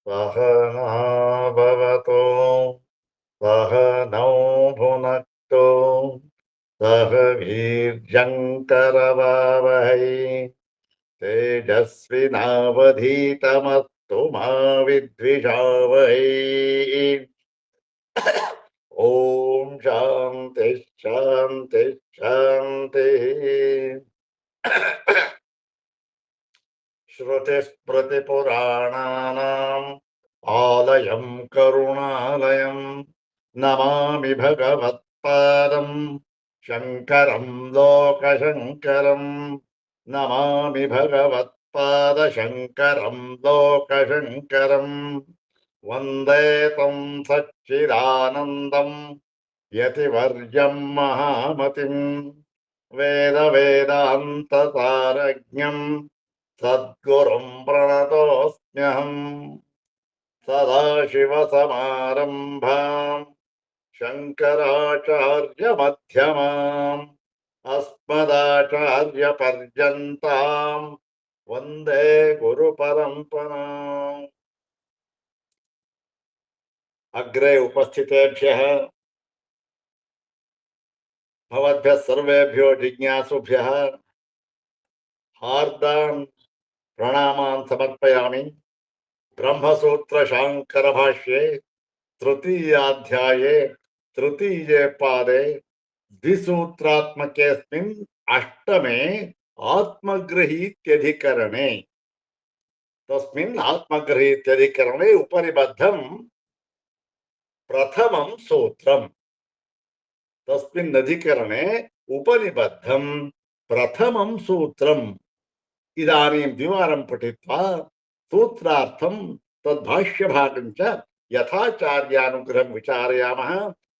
सहना भवतु सहनौ भुनक्तु सह वीर्यङ्करवावहै तेजस्विनावधीतमस्तु मा विद्विषावहै। ओम शांति शांति शांति। श्रुतिस्मृतिपुराणानाम् आलयं करुणालयं नमामि भगवत्पादं शङ्करं लोकशङ्करं। नमामि भगवत्पादशङ्करं लोकशङ्करं। वन्दे तं सच्चिदानन्दं यतिवर्यं महामतिं वेदवेदान्तसारज्ञम् सद्गुरुं प्रणतोऽस्म्यहम्। सदाशिवसमारम्भाम् शङ्कराचार्यमध्यमाम् अस्मदाचार्यपर्यन्ताम् वन्दे गुरुपरम्पराम्। अग्रे उपस्थितेभ्यः भवद्भ्यः सर्वेभ्यो जिज्ञासुभ्यः हार्दान् प्रणामान् समर्पयामि। ब्रह्मसूत्र शांकर भाष्ये तृतीयाध्याये तृतीये पादे द्विसूत्रात्मकेऽस्मिन् अष्टमे आत्मगृहीत्यधिकरणे तस्मिन् आत्मगृहीत्यधिकरणे उपनिबद्धं प्रथमं सूत्रम्। तस्मिन् अधिकरणे उपनिबद्धं प्रथमं सूत्रम्। इदानीं द्विवारं पठित्वा सूत्रार्थं तद्भाष्यभागं च यथाचार्यानुग्रहं विचारयामः।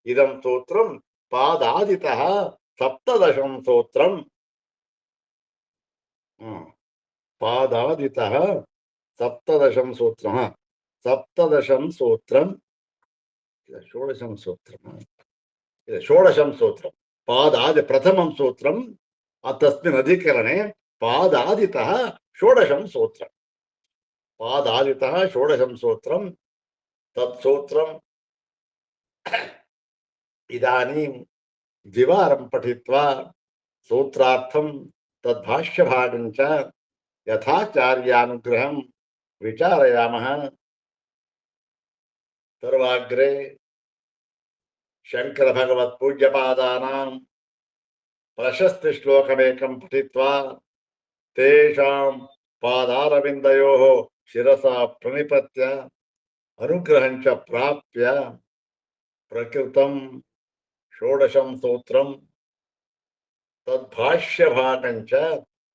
इदं सूत्रं पादादितः सप्तदशं सूत्रम्। पादादितः सप्तदशं सूत्रं सप्तदशं सूत्रं षोडशं सूत्रं षोडशं सूत्रं पादादि प्रथमं सूत्रं तस्मिन् अधिकरणे पादादितः षोडशं सूत्रम्। पादादितः षोडशं सूत्रं तत्सूत्रम् इदानीं द्विवारं पठित्वा सूत्रार्थं तद्भाष्यभागं च यथाचार्यानुग्रहं विचारयामः। सर्वाग्रे शंकर भगवत् पूज्यपादानां प्रशस्तिश्लोकमेकं पठित्वा तेषां पादारविन्दयोः शिरसा प्रणिपत्य अनुग्रहं च प्राप्य प्रकृतं षोडशं सूत्रं तद्भाष्यभागं च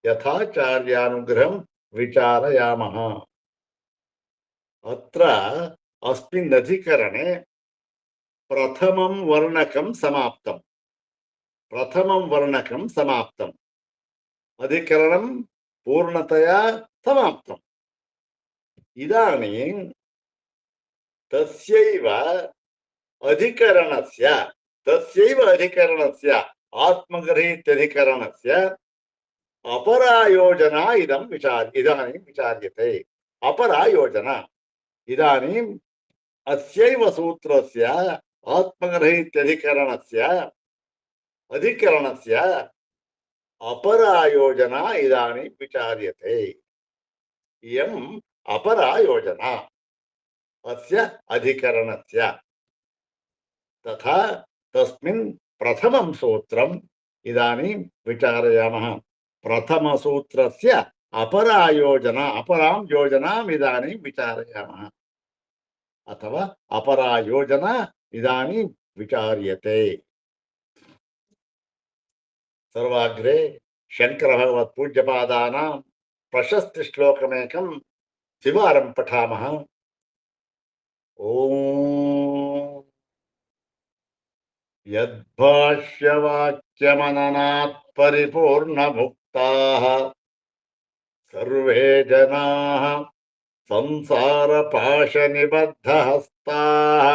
यथाचार्यानुग्रहं विचारयामः। अत्र अस्मिन् अधिकरणे प्रथमं वर्णकं समाप्तम्। प्रथमं वर्णकं समाप्तम्। अधिकरणं पूर्णतया समाप्तम्। इदानीं तस्यैव अधिकरणस्य आत्मगृहीत्यधिकरणस्य अपरा योजना इदानीं विचार्यते। अपरा योजना इदानीम् अस्यैव सूत्रस्य आत्मगृहीत्यधिकरणस्य अधिकरणस्य अपरा योजना इदानीं विचार्यते। इयम् अपरा योजना अस्य अधिकरणस्य। तथा तस्मिन् प्रथमं सूत्रम् इदानीं विचारयामः। प्रथमसूत्रस्य अपरा योजना अपरां योजनाम् इदानीं विचारयामः अथवा अपरा योजना इदानीं विचार्यते। सर्वाग्रे शंकर भगवत् पूज्यपादानां प्रशस्ति श्लोकमेकं द्विवारं पठामः। ओम यद्भाष्यवाक्यमननात् परिपूर्णमुक्ताः सर्वे जनाः संसारपाशनिबद्धहस्ताः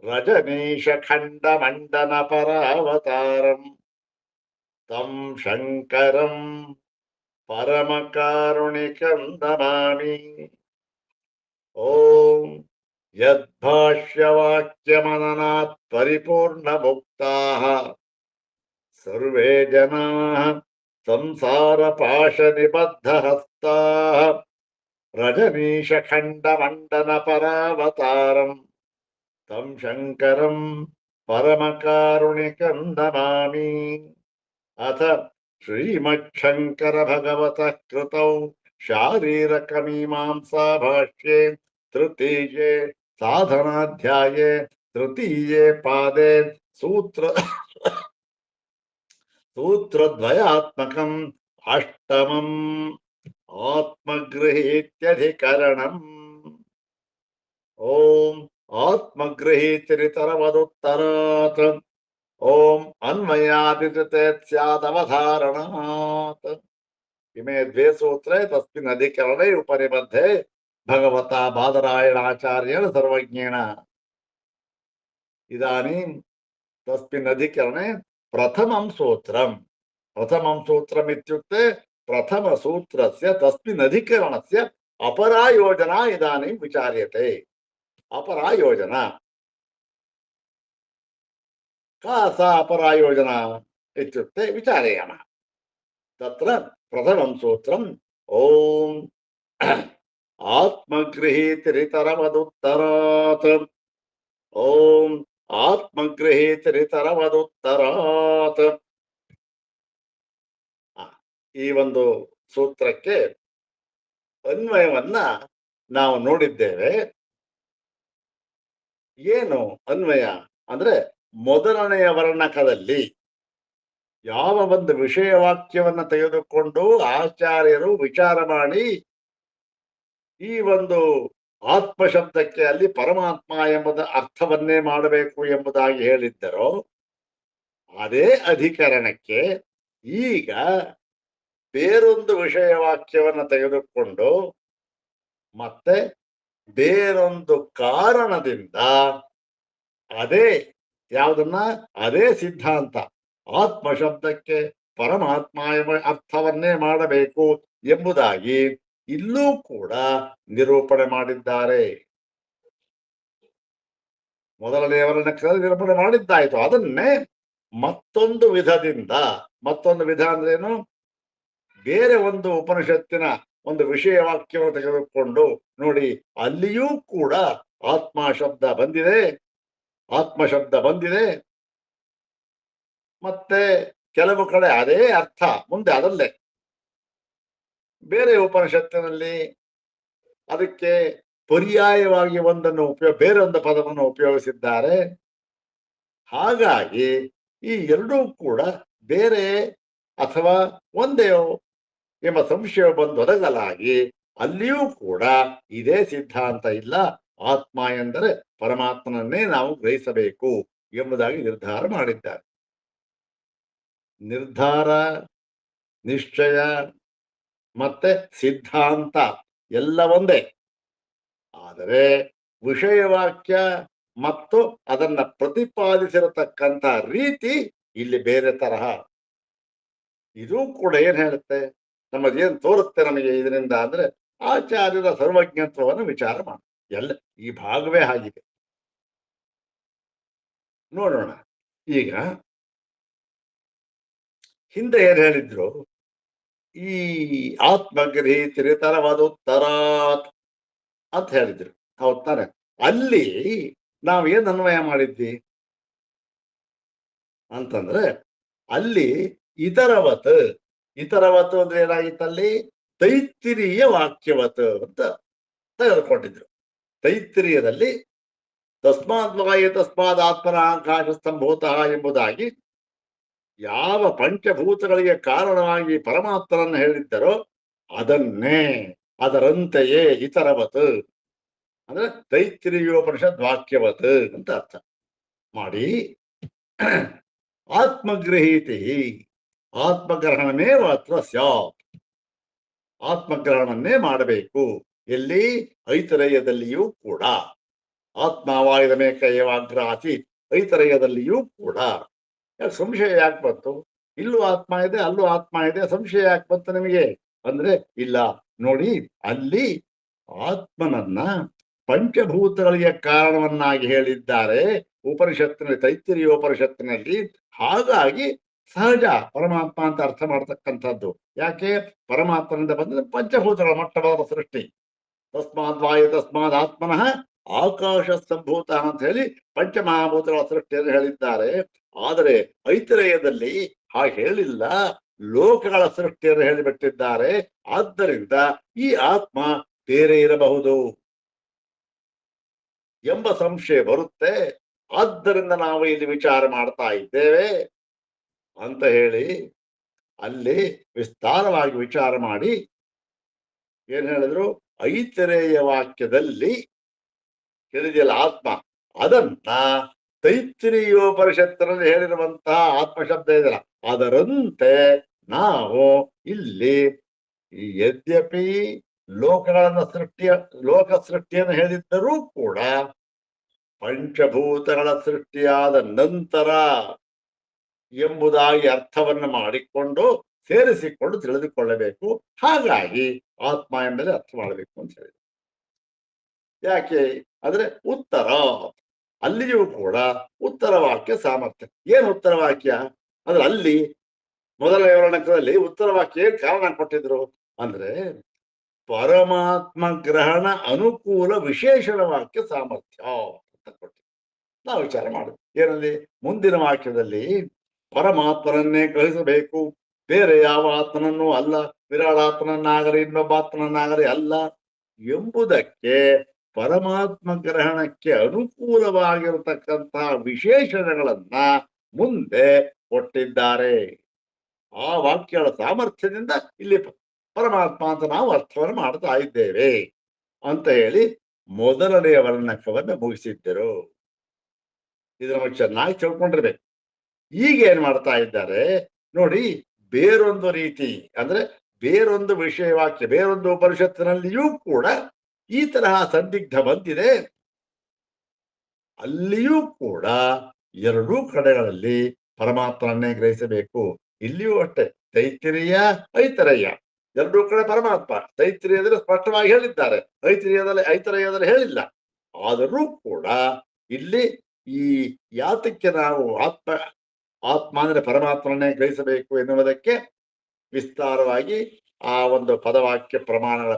रजनीशखण्डमण्डनपरावतारम् तं शङ्करं परमकारुणिकं नमामि। ಓಂ ಯದ್ಭಾಷ್ಯವಾಕ್ಯಮನನಾತ್ ಪರಿಪೂರ್ಣ ಮುಕ್ತಾಃ ಸರ್ವೇ ಜನಾಃ ಸಂಸಾರ ಪಾಶ ನಿಬದ್ಧ ಹಸ್ತಾಃ ರಜನೀಶ ಖಂಡ ಮಂಡನ ಪರಾವತಾರಂ ತಂ ಶಂಕರಂ ಪರಮಕಾರುಣಿಕಂ ನಮಾಮಿ. ಅಥ ಶ್ರೀಮಚ್ಛಂಕರ ಭಗವತಃ ಕೃತೌ ಶಾರೀರಕಮೀಮಾಂಸಾ ಭಾಷ್ಯೆ ತೃತೀಯೇ ಸಾಧನಾಧ್ಯಾಯೇ ತೃತೀಯೇ ಪಾದೆ ಸೂತ್ರದ್ವಯಾತ್ಮಕಂ ಅಷ್ಟಮಂ ಆತ್ಮಗೃಹೀತ್ಯಧಿಕರಣಂ. ಓಂ ಆತ್ಮಗೃಹೀತಿರಿತರವದುತ್ತರಾತ್ ಓಂ ಅನ್ವಯಾದಿತತೆ ಸ್ಯಾದವಧಾರಣಾತ್. ಇಮೇ ದ್ವೇ ಸೂತ್ರೇ ತಸ್ಮಿನ್ ಅಧಿಕರಣೆ ಉಪನಿಬದ್ಧೆ ಭಗವತಾ ಬಾದರಾಯಣಾಚಾರ್ಯೇಣ ಸರ್ವಜ್ಞೇನ. ಇದಾನೀಂ ತಸ್ಮಿನ್ ಅಧಿಕರಣೆ ಪ್ರಥಮಂ ಸೂತ್ರಂ. ಪ್ರಥಮಂ ಸೂತ್ರಂ ಇತ್ಯುಕ್ತೆ ಪ್ರಥಮ ಸೂತ್ರಸ್ಯ ತಸ್ಮಿನ್ ಅಧಿಕರಣಸ್ಯ ಅಪರಾ ಯೋಜನಾ ಇದಾನೀಂ ವಿಚಾರ್ಯತೆ. ಅಪರಾ ಯೋಜನಾ का सा अपरा योजना इत्युक्ते विचारयामः. तत्र प्रथमं सूत्रम् ओम आत्मगृहीतिरितरवदुत्तरात्. ओम ಆತ್ಮಗೃಹೀತಿರಿತರವದುತ್ತರಾತ್. ಈ ಒಂದು ಸೂತ್ರಕ್ಕೆ ಅನ್ವಯವನ್ನ ನಾವು ನೋಡಿದ್ದೇವೆ. ಏನು ಅನ್ವಯ ಅಂದ್ರೆ, ಮೊದಲನೆಯ ವರ್ಣಕದಲ್ಲಿ ಯಾವ ಒಂದು ವಿಷಯ ವಾಕ್ಯವನ್ನ ತೆಗೆದುಕೊಂಡು ಆಚಾರ್ಯರು ವಿಚಾರ ಮಾಡಿ ಈ ಒಂದು ಆತ್ಮ ಶಬ್ದಕ್ಕೆ ಅಲ್ಲಿ ಪರಮಾತ್ಮ ಎಂಬುದ ಅರ್ಥವನ್ನೇ ಮಾಡಬೇಕು ಎಂಬುದಾಗಿ ಹೇಳಿದ್ದರೋ, ಅದೇ ಅಧಿಕರಣಕ್ಕೆ ಈಗ ಬೇರೊಂದು ವಿಷಯ ವಾಕ್ಯವನ್ನ ತೆಗೆದುಕೊಂಡು ಮತ್ತೆ ಬೇರೊಂದು ಕಾರಣದಿಂದ ಅದೇ ಯಾವುದನ್ನ ಅದೇ ಸಿದ್ಧಾಂತ ಆತ್ಮ ಶಬ್ದಕ್ಕೆ ಪರಮಾತ್ಮ ಎಂಬ ಅರ್ಥವನ್ನೇ ಮಾಡಬೇಕು ಎಂಬುದಾಗಿ ಇಲ್ಲೂ ಕೂಡ ನಿರೂಪಣೆ ಮಾಡಿದ್ದಾರೆ. ಮೊದಲನೆಯವರನ್ನ ನಿರೂಪಣೆ ಮಾಡಿದ್ದಾಯ್ತು. ಅದನ್ನೇ ಮತ್ತೊಂದು ವಿಧದಿಂದ, ಮತ್ತೊಂದು ವಿಧ ಅಂದ್ರೇನು, ಬೇರೆ ಒಂದು ಉಪನಿಷತ್ತಿನ ಒಂದು ವಿಷಯ ವಾಕ್ಯವನ್ನು ತೆಗೆದುಕೊಂಡು ನೋಡಿ, ಅಲ್ಲಿಯೂ ಕೂಡ ಆತ್ಮ ಶಬ್ದ ಬಂದಿದೆ, ಆತ್ಮ ಶಬ್ದ ಬಂದಿದೆ. ಮತ್ತೆ ಕೆಲವು ಕಡೆ ಅದೇ ಅರ್ಥ ಮುಂದೆ ಅದಲ್ಲೇ ಬೇರೆ ಉಪನಿಷತ್ತಿನಲ್ಲಿ ಅದಕ್ಕೆ ಪರ್ಯಾಯವಾಗಿ ಒಂದನ್ನು ಬೇರೆ ಒಂದು ಪದವನ್ನು ಉಪಯೋಗಿಸಿದ್ದಾರೆ. ಹಾಗಾಗಿ ಈ ಎರಡೂ ಕೂಡ ಬೇರೆ ಅಥವಾ ಒಂದೇ ಎಂಬ ಸಂಶಯ ಬಂದು ಒದಗಲಾಗಿ ಅಲ್ಲಿಯೂ ಕೂಡ ಇದೇ ಸಿದ್ಧಾಂತ ಇಲ್ಲ, ಆತ್ಮ ಎಂದರೆ ಪರಮಾತ್ಮನನ್ನೇ ನಾವು ಗ್ರಹಿಸಬೇಕು ಎಂಬುದಾಗಿ ನಿರ್ಧಾರ ಮಾಡಿದ್ದಾರೆ. ನಿರ್ಧಾರ, ನಿಶ್ಚಯ ಮತ್ತೆ ಸಿದ್ಧಾಂತ ಎಲ್ಲ ಒಂದೇ. ಆದರೆ ವಿಷಯವಾಕ್ಯ ಮತ್ತು ಅದನ್ನ ಪ್ರತಿಪಾದಿಸಿರತಕ್ಕಂಥ ರೀತಿ ಇಲ್ಲಿ ಬೇರೆ ತರಹ. ಇದು ಕೂಡ ಏನ್ ಹೇಳುತ್ತೆ, ನಮ್ಮದೇನ್ ತೋರುತ್ತೆ ನಮಗೆ ಇದರಿಂದ ಅಂದ್ರೆ ಆಚಾರ್ಯರ ಸರ್ವಜ್ಞತ್ವವನ್ನು ವಿಚಾರ ಮಾಡಿ. ಎಲ್ಲ ಈ ಭಾಗವೇ ಆಗಿದೆ. ನೋಡೋಣ ಈಗ ಹಿಂದೆ ಏನ್ ಹೇಳಿದ್ರು, ಈ ಆತ್ಮಗೃಹೀತಿರಿತರವದುತ್ತರಾತ್ ಅಂತ ಹೇಳಿದ್ರು, ಹೌದ್ ತಾನೆ? ಅಲ್ಲಿ ನಾವು ಏನ್ ಅನ್ವಯ ಮಾಡಿದ್ವಿ ಅಂತಂದ್ರೆ, ಅಲ್ಲಿ ಇತರವತ್ ಅಂದ್ರೆ ಏನಾಗಿತ್ತಲ್ಲಿ, ತೈತ್ತಿರೀಯ ವಾಕ್ಯವತ್ ಅಂತ ತೆಗೆದುಕೊಂಡಿದ್ರು. ತೈತ್ತಿರೀಯದಲ್ಲಿ ತಸ್ಮಾತ್ ಆತ್ಮನ ಆಕಾಶ ಸಂಭೂತಃ ಎಂಬುದಾಗಿ ಯಾವ ಪಂಚಭೂತಗಳಿಗೆ ಕಾರಣವಾಗಿ ಪರಮಾತ್ಮನನ್ನು ಹೇಳಿದ್ದರೋ ಅದನ್ನೇ ಅದರಂತೆಯೇ ಇತರವತ್ ಅಂದ್ರೆ ತೈತ್ತಿರೀಯೋಪನಿಷದ್ ವಾಕ್ಯವತ್ ಅಂತ ಅರ್ಥ ಮಾಡಿ, ಆತ್ಮಗೃಹೀತಿ ಆತ್ಮಗ್ರಹಣನೇ ಮಾತ್ರ ಸ್ಯಾತ್, ಆತ್ಮಗ್ರಹಣನ್ನೇ ಮಾಡಬೇಕು. ಎಲ್ಲಿ? ಐತರೇಯದಲ್ಲಿಯೂ ಕೂಡ. ಆತ್ಮವಾಯುಧಮೇ ಕೈಯವಾಗ್ರಾಸಿ ಐತರೇಯದಲ್ಲಿಯೂ ಕೂಡ. ಯಾಕೆ ಸಂಶಯ ಯಾಕೆ ಬಂತು? ಇಲ್ಲೂ ಆತ್ಮ ಇದೆ, ಅಲ್ಲೂ ಆತ್ಮ ಇದೆ, ಸಂಶಯ ಯಾಕೆ ಬಂತು ನಿಮಗೆ ಅಂದ್ರೆ, ಇಲ್ಲ ನೋಡಿ, ಅಲ್ಲಿ ಆತ್ಮನನ್ನ ಪಂಚಭೂತಗಳಿಗೆ ಕಾರಣವನ್ನಾಗಿ ಹೇಳಿದ್ದಾರೆ ಉಪನಿಷತ್ತಿನಲ್ಲಿ, ತೈತ್ತಿರೀಯೋಪನಿಷತ್ತಿನಲ್ಲಿ. ಹಾಗಾಗಿ ಸಹಜ ಪರಮಾತ್ಮ ಅಂತ ಅರ್ಥ ಮಾಡ್ತಕ್ಕಂಥದ್ದು. ಯಾಕೆ? ಪರಮಾತ್ಮನಿಂದ ಬಂದ ಪಂಚಭೂತಗಳ ಮೊಟ್ಟಮೊದಲ ಸೃಷ್ಟಿ. ತಸ್ಮಾದ್ ವಾಯು ತಸ್ಮಾದ್ ಆತ್ಮನಃ ಆಕಾಶ ಸಂಭೂತ ಅಂತ ಹೇಳಿ ಪಂಚಮಹಾಭೂತಗಳ ಸೃಷ್ಟಿಯನ್ನು ಹೇಳಿದ್ದಾರೆ. ಆದರೆ ಐತಿರೇಯದಲ್ಲಿ ಹಾಗೆ ಹೇಳಿಲ್ಲ, ಲೋಕಗಳ ಸೃಷ್ಟಿಯನ್ನು ಹೇಳಿಬಿಟ್ಟಿದ್ದಾರೆ. ಆದ್ದರಿಂದ ಈ ಆತ್ಮ ಬೇರೆ ಇರಬಹುದು ಎಂಬ ಸಂಶಯ ಬರುತ್ತೆ. ಆದ್ದರಿಂದ ನಾವು ಇಲ್ಲಿ ವಿಚಾರ ಮಾಡ್ತಾ ಇದ್ದೇವೆ ಅಂತ ಹೇಳಿ ಅಲ್ಲಿ ವಿಸ್ತಾರವಾಗಿ ವಿಚಾರ ಮಾಡಿ ಏನ್ ಹೇಳಿದ್ರು? ಐತರೇಯ ವಾಕ್ಯದಲ್ಲಿ ಹೇಳಿದೆಯಲ್ಲ ಆತ್ಮ, ಅದನ್ನ ತೈತ್ತಿರೀಯೋಪನಿಷತ್ತಿನಲ್ಲಿ ಹೇಳಿರುವಂತಹ ಆತ್ಮಶಬ್ದ ಇದೆಯಲ್ಲ, ಅದರಂತೆ ನಾವು ಇಲ್ಲಿ ಯದ್ಯಪಿ ಲೋಕಗಳನ್ನ ಲೋಕ ಸೃಷ್ಟಿಯನ್ನು ಹೇಳಿದ್ದರೂ ಕೂಡ ಪಂಚಭೂತಗಳ ಸೃಷ್ಟಿಯಾದ ನಂತರ ಎಂಬುದಾಗಿ ಅರ್ಥವನ್ನು ಮಾಡಿಕೊಂಡು ಸೇರಿಸಿಕೊಂಡು ತಿಳಿದುಕೊಳ್ಳಬೇಕು. ಹಾಗಾಗಿ ಆತ್ಮ ಎಂಬುದೇ ಅರ್ಥ ಮಾಡಬೇಕು ಅಂತ ಹೇಳಿದೆ. ಯಾಕೆ ಅಂದ್ರೆ ಉತ್ತರ, ಅಲ್ಲಿಯೂ ಕೂಡ ಉತ್ತರ ವಾಕ್ಯ ಸಾಮರ್ಥ್ಯ. ಏನು ಉತ್ತರ ವಾಕ್ಯ ಅಂದ್ರೆ ಅಲ್ಲಿ ಮೊದಲ ವಿವರಣಕದಲ್ಲಿ ಉತ್ತರ ವಾಕ್ಯ ಏನ್ ಕಾರಣ ಕೊಟ್ಟಿದ್ರು ಅಂದ್ರೆ ಪರಮಾತ್ಮ ಗ್ರಹಣ ಅನುಕೂಲ ವಿಶೇಷಣ ವಾಕ್ಯ ಸಾಮರ್ಥ್ಯ ಅಂತ ಕೊಟ್ಟಿದ್ರು. ನಾವು ವಿಚಾರ ಮಾಡುದು ಏನಲ್ಲಿ ಮುಂದಿನ ವಾಕ್ಯದಲ್ಲಿ ಪರಮಾತ್ಮನನ್ನೇ ಗ್ರಹಿಸಬೇಕು, ಬೇರೆ ಯಾವ ಆತ್ಮನನ್ನು ಅಲ್ಲ, ವಿರಾಳಾತ್ಮನನ್ನಾಗಲಿ ಇನ್ನೊಬ್ಬ ಆತ್ಮನನ್ನಾಗಲಿ ಅಲ್ಲ ಎಂಬುದಕ್ಕೆ ಪರಮಾತ್ಮ ಗ್ರಹಣಕ್ಕೆ ಅನುಕೂಲವಾಗಿರತಕ್ಕಂತಹ ವಿಶೇಷಣಗಳನ್ನ ಮುಂದೆ ಕೊಟ್ಟಿದ್ದಾರೆ. ಆ ವಾಕ್ಯಗಳ ಸಾಮರ್ಥ್ಯದಿಂದ ಇಲ್ಲಿ ಪರಮಾತ್ಮ ಅಂತ ನಾವು ಅರ್ಥವನ್ನು ಮಾಡ್ತಾ ಇದ್ದೇವೆ ಅಂತ ಹೇಳಿ ಮೊದಲನೆಯ ವರ್ಣಕವನ್ನು ಮುಗಿಸಿದ್ದರು. ಇದನ್ನು ಚೆನ್ನಾಗಿ ತಿಳ್ಕೊಂಡಿರ್ಬೇಕು. ಈಗ ಏನ್ ಮಾಡ್ತಾ ಇದ್ದಾರೆ ನೋಡಿ, ಬೇರೊಂದು ರೀತಿ ಅಂದ್ರೆ ಬೇರೊಂದು ವಿಷಯ ವಾಕ್ಯ, ಬೇರೊಂದು ಉಪನಿಷತ್ತಿನಲ್ಲಿಯೂ ಕೂಡ ಈ ತರಹ ಸಂದಿಗ್ಧ ಬಂದಿದೆ. ಅಲ್ಲಿಯೂ ಕೂಡ ಎರಡೂ ಕಡೆಗಳಲ್ಲಿ ಪರಮಾತ್ಮನನ್ನೇ ಗ್ರಹಿಸಬೇಕು. ಇಲ್ಲಿಯೂ ಅಷ್ಟೇ, ತೈತ್ತಿರೀಯ ಐತರೇಯ ಎರಡೂ ಕಡೆ ಪರಮಾತ್ಮ. ತೈತ್ತಿರೀಯದಲ್ಲಿ ಸ್ಪಷ್ಟವಾಗಿ ಹೇಳಿದ್ದಾರೆ, ಐತರೇಯದಲ್ಲಿ ಹೇಳಿಲ್ಲ. ಆದರೂ ಕೂಡ ಇಲ್ಲಿ ಈ ಯಾತಕ್ಕೆ ನಾವು ಆತ್ಮ ಅಂದ್ರೆ ಪರಮಾತ್ಮನನ್ನೇ ಗ್ರಹಿಸಬೇಕು ಎನ್ನುವುದಕ್ಕೆ ವಿಸ್ತಾರವಾಗಿ ಆ ಒಂದು ಪದವಾಕ್ಯ ಪ್ರಮಾಣಗಳ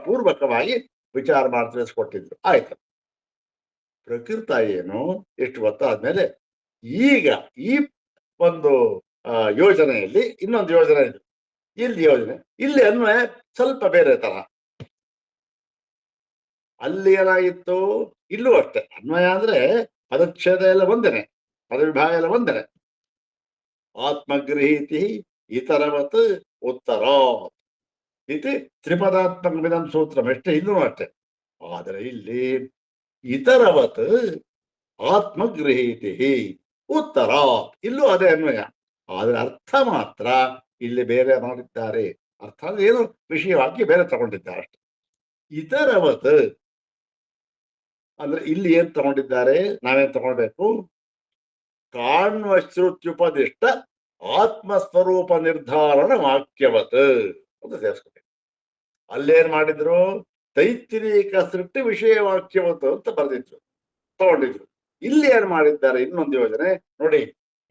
ಪೂರ್ವಕವಾಗಿ ವಿಚಾರ ಮಾಡಿ ತಿಳಿಸ್ಕೊಟ್ಟಿದ್ರು. ಆಯ್ತು. ಪ್ರಕೃತ ಏನು ಎಷ್ಟು ಗೊತ್ತಾದ್ಮೇಲೆ ಈಗ ಈ ಒಂದು ಯೋಜನೆಯಲ್ಲಿ ಇನ್ನೊಂದು ಯೋಜನೆ ಇದೆ. ಇಲ್ಲಿ ಯೋಜನೆ, ಇಲ್ಲಿ ಅನ್ವಯ ಸ್ವಲ್ಪ ಬೇರೆ ತರ. ಅಲ್ಲಿ ಏನಾಗಿತ್ತು, ಇಲ್ಲೂ ಅಷ್ಟೇ ಅನ್ವಯ ಅಂದ್ರೆ ಪದಚ್ಛೇದ ಎಲ್ಲ ಒಂದೇನೆ, ಪದವಿಭಾಗ ಎಲ್ಲ ಒಂದೇನೆ. ಆತ್ಮಗೃಹೀತಿ ಇತರವತ್ ಉತ್ತರ ಇದು ತ್ರಿಪದಾತ್ಮಕವಿದಂ ಸೂತ್ರಂ, ಎಷ್ಟೇ ಇಲ್ಲೂ ಅಷ್ಟೇ. ಆದರೆ ಇಲ್ಲಿ ಇತರವತ್ ಆತ್ಮಗೃಹೀತಿ ಉತ್ತರ, ಇಲ್ಲೂ ಅದೇ ಅನ್ವಯ. ಆದ್ರೆ ಅರ್ಥ ಮಾತ್ರ ಇಲ್ಲಿ ಬೇರೆ ಮಾಡಿದ್ದಾರೆ. ಅರ್ಥ ಅಂದ್ರೆ ಏನು, ವಿಷಯವಾಗಿ ಬೇರೆ ತಗೊಂಡಿದ್ದಾರೆ ಅಷ್ಟೆ. ಇತರವತ್ ಅಂದ್ರೆ ಇಲ್ಲಿ ಏನ್ ತಗೊಂಡಿದ್ದಾರೆ, ನಾವೇನ್ ತಗೊಳ್ಬೇಕು? ಕಾಣ್ವ ಶ್ರುತ್ಯುಪದಿಷ್ಟ ಆತ್ಮಸ್ವರೂಪ ನಿರ್ಧಾರಣ ವಾಕ್ಯವತ್ ಅಂತ ಸೇರಿಸ್ಕೊಬೇಕು. ಅಲ್ಲೇನ್ ಮಾಡಿದ್ರು, ತೈತ್ತಿರೀಕ ಸೃಷ್ಟಿ ವಿಷಯ ವಾಕ್ಯವತ್ ಅಂತ ಬರೆದಿದ್ರು, ತಗೊಂಡಿದ್ರು. ಇಲ್ಲಿ ಏನ್ ಮಾಡಿದ್ದಾರೆ, ಇನ್ನೊಂದು ಯೋಜನೆ ನೋಡಿ.